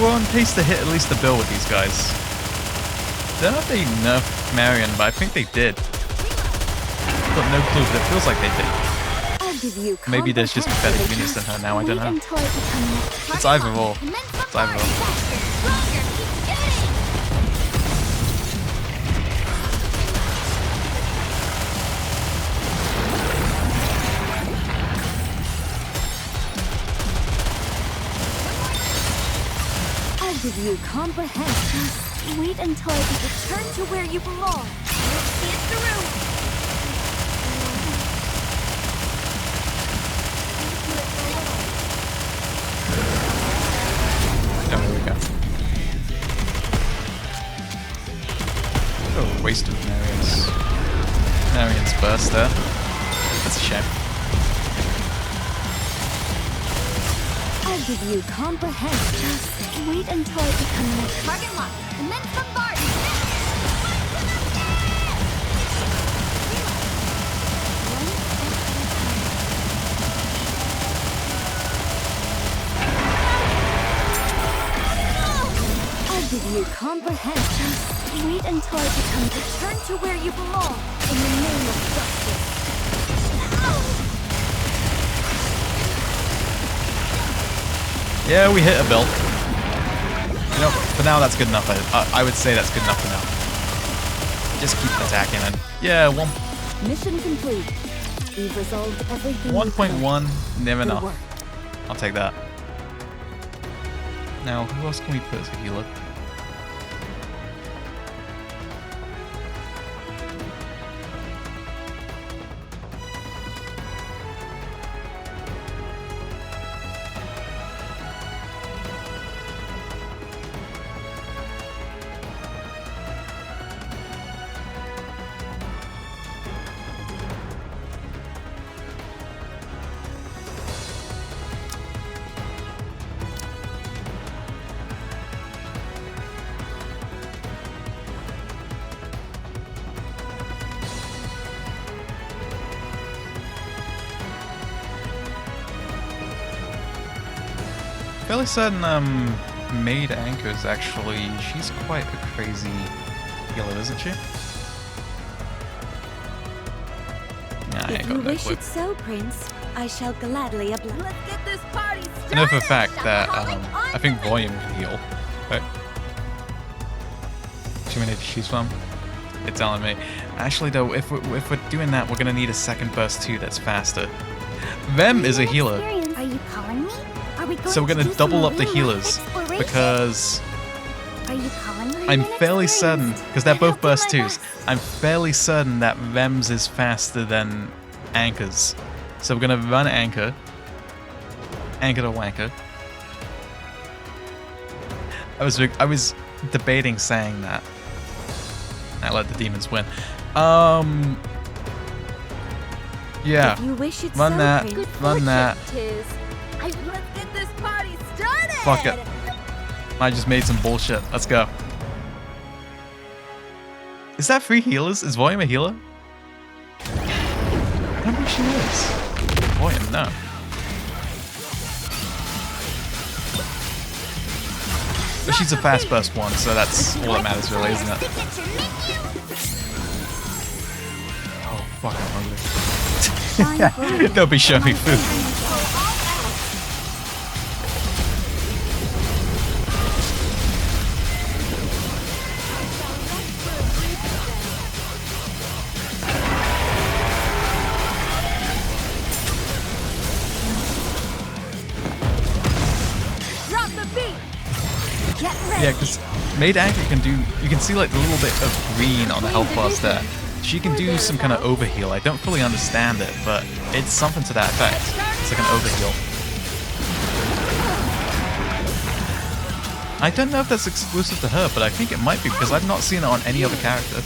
We're on pace to hit at least the bill with these guys. Don't know if they nerfed Marion, but I think they did. Got no clue, but it feels like they did. Maybe there's just better units than her now, I don't know. It's either or. It's either or. give you comprehension. Wait until I return to where you belong. Let's see it through. Oh, here we go. Oh, wasted Marian's burst there. That's a shame. I'll give you comprehension. Wait until I become my target lock, and then bombard. I'll give you comprehension. Wait until I become. Return to where you belong, in the name of justice. Yeah, we hit a build. You know, for now that's good enough. I would say that's good enough for now. Just keep attacking and yeah, Mission complete. We've resolved everything. 1.1, near Good enough. work. I'll take that. Now, who else can we put as a healer? Fairly certain Maid Anchor is actually, she's quite a crazy healer, isn't she? Nah, I ain't If got you no wish clue. it so, Prince, I shall gladly oblige. Let's get this party started. I know for a fact that I think Volume can heal. Right? Too many to choose from. You're telling me. Actually, though, if we're doing that, we're gonna need a second burst too. That's faster. Vem is a healer, Are you calling me? Are we going so we're to gonna do some double up the real-life healers exploration? because Are you calling me? I'm fairly certain, because they're both burst twos. twos. I'm fairly certain that Vem's is faster than Anchor's. So we're gonna run Anchor to Wanker. I was debating saying that. I let the demons win. Yeah. If you wish it Run so, that. Prince. Run that. Let's get this party started. Fuck it. I just made some bullshit. Let's go. Is that 3 healers? Is Volume a healer? I don't think she is. Volume, no. But she's a fast burst one, so that's all that matters really, isn't it? Oh, fuck, I'm hungry. Don't be showing me food. Drop the beat. Get ready. Yeah, because Maid Anchor can do, you can see like the little bit of green on the health bars there. She can do some kind of overheal. I don't fully understand it, but it's something to that effect. It's like an overheal. I don't know if that's exclusive to her, but I think it might be because I've not seen it on any other character.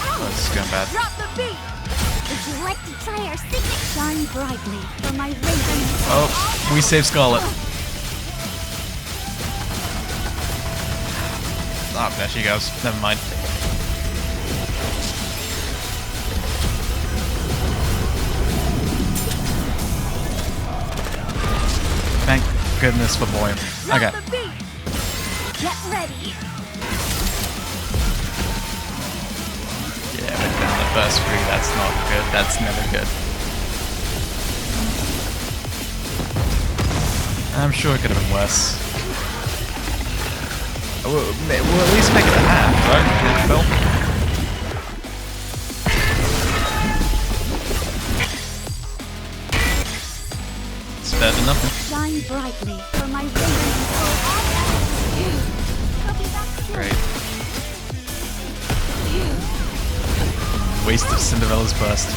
Oh, this is going bad. Drop the beat. Would you like to try our secret? Shine brightly for my raven. Oh, we saved Scarlet. Oh, there she goes. Never mind. Thank goodness for Boy. Okay. Drop the beat. Get ready. Yeah, we're down the first 3. That's not good. That's never good. I'm sure it could have been worse. We'll at least make it a half, right? Phil? It's better than nothing. Shine brightly for my radiant I'll be back soon. Great. Waste of Cinderella's burst.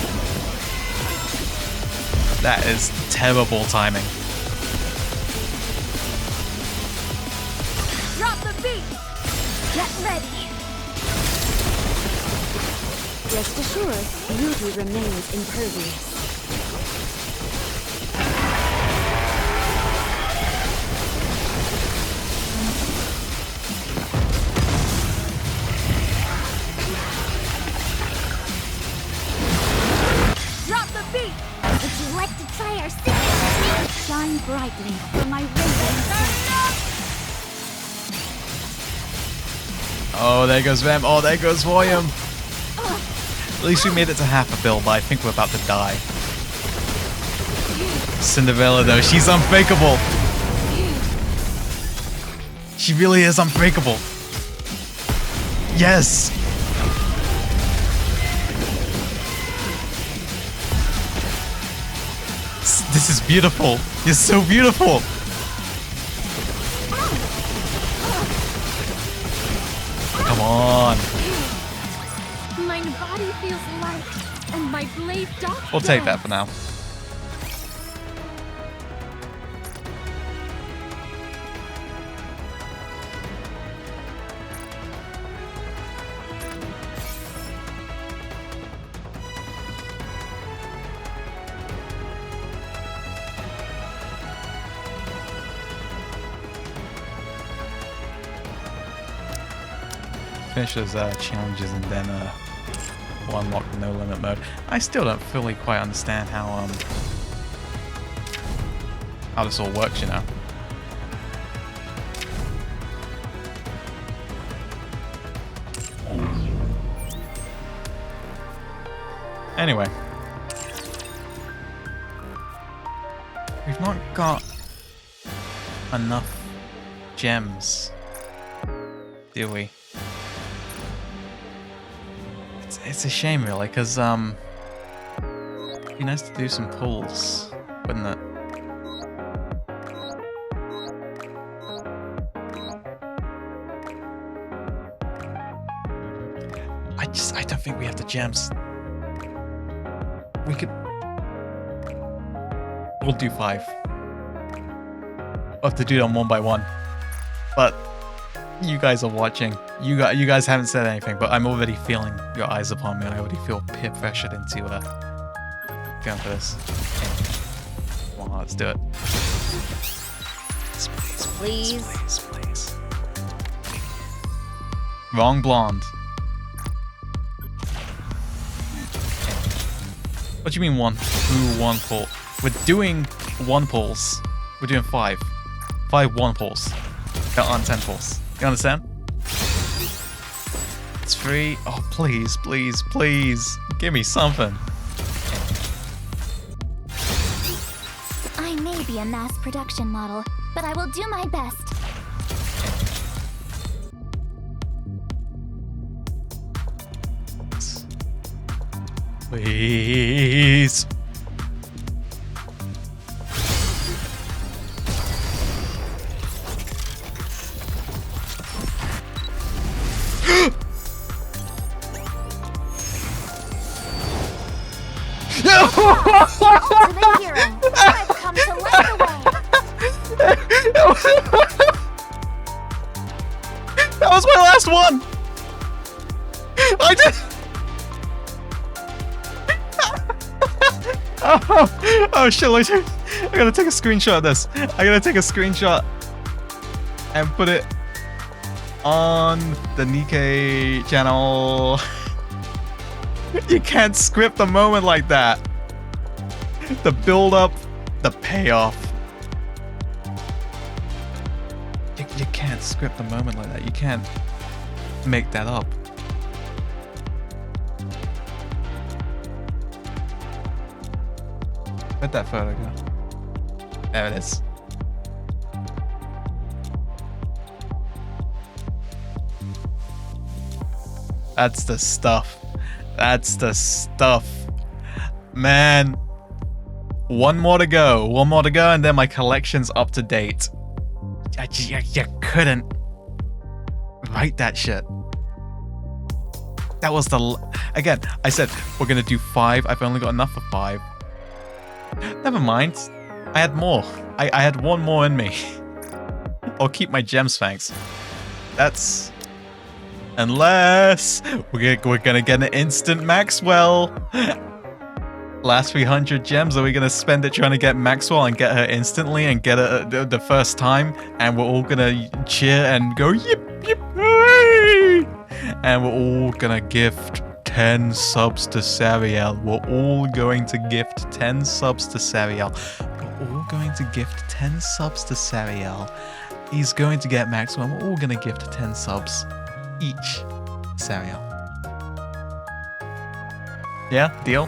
That is terrible timing. Drop the beat! Get ready! Rest assured, beauty remains impervious. Drop the beat! Would you like to try our secret? Shine brightly for my radiant. Oh, there goes Vem. Oh, there goes William. At least we made it to half a build, but I think we're about to die. Cinderella, though, she's unbreakable. She really is unbreakable. Yes. This is beautiful. It's so beautiful. Come on. My body feels light, and my blade doth We'll take that dance. for now. Finish those challenges and then we'll unlock the no limit mode. I still don't fully quite understand how this all works, you know. Anyway, we've not got enough gems, do we? It's a shame, really, because it'd be nice to do some pulls, wouldn't it? I don't think we have the gems. We'll do 5. We'll have to do them one by one. But you guys are watching. You guys haven't said anything, but I'm already feeling your eyes upon me. I already feel peer pressured into going for this. Come on, let's do it. Please. Wrong blonde. What do you mean one pull? We're doing 1 pulls. We're doing 5. 5 1 pulls. There aren't 10 pulls. You understand? It's free. Oh, please, please, please. Give me something. I may be a mass production model, but I will do my best. Please. To the hero, I've come to light the way. That was my last one. I did. Oh shit! I gotta take a screenshot of this. I gotta take a screenshot and put it on the NIKKE channel. You can't script a moment like that. The build up, the payoff. You can't script a moment like that. You can't make that up. Where'd that photo go? There it is. That's the stuff. That's the stuff. Man. One more to go. One more to go, and then my collection's up to date. You couldn't write that shit. That was again, I said we're gonna do 5. I've only got enough for 5. Never mind. I had more. I had one more in me. I'll keep my gems, thanks. That's... Unless we're gonna get an instant Maxwell. Last 300 gems, are we gonna spend it trying to get Maxwell and get her instantly and get her the first time? And we're all gonna cheer and go yip yip hooray! And we're all gonna gift 10 subs to Sariel. We're all going to gift 10 subs to Sariel. We're all going to gift 10 subs to Sariel. He's going to get Maxwell. We're all gonna gift 10 subs each. Sariel. Yeah, deal?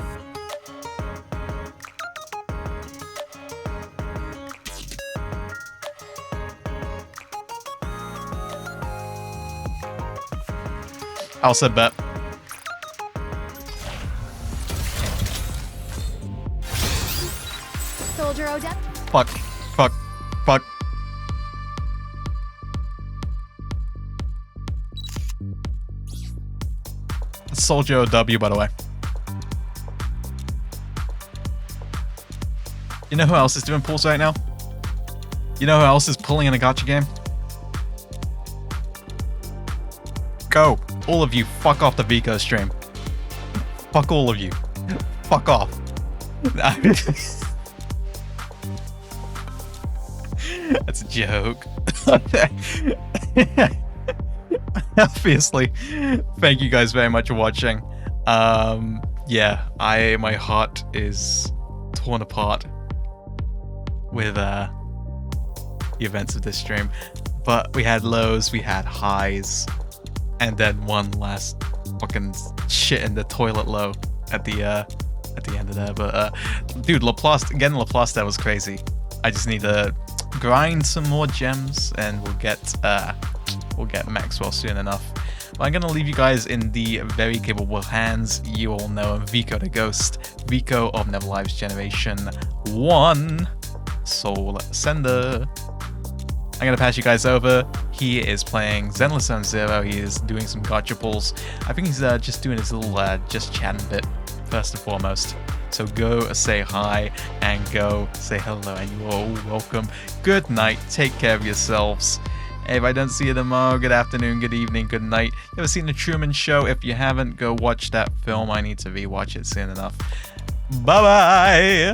I'll say bet. Soldier Odette. Fuck. Fuck. Fuck. Soldier OW, by the way. You know who else is doing pulls right now? You know who else is pulling in a gacha game? Go. All of you, fuck off the Vico stream. Fuck all of you. Fuck off. That's a joke. Obviously. Thank you guys very much for watching. Yeah, my heart is torn apart with the events of this stream. But we had lows, we had highs. And then one last fucking shit in the toilet low at the end of there. But dude, getting Laplace there was crazy. I just need to grind some more gems, and we'll get Maxwell soon enough. But I'm gonna leave you guys in the very capable hands. You all know him, Vico the Ghost, Vico of Never Lives Generation 1, Soul Sender. I'm gonna pass you guys over. He is playing Zenless Zone Zero. He is doing some gacha pulls. I think he's just doing his little just chatting bit first and foremost. So go say hi and go say hello, and you are all welcome. Good night. Take care of yourselves. If I don't see you tomorrow, good afternoon, good evening, good night. You ever seen The Truman Show? If you haven't, go watch that film. I need to rewatch it soon enough. Bye bye.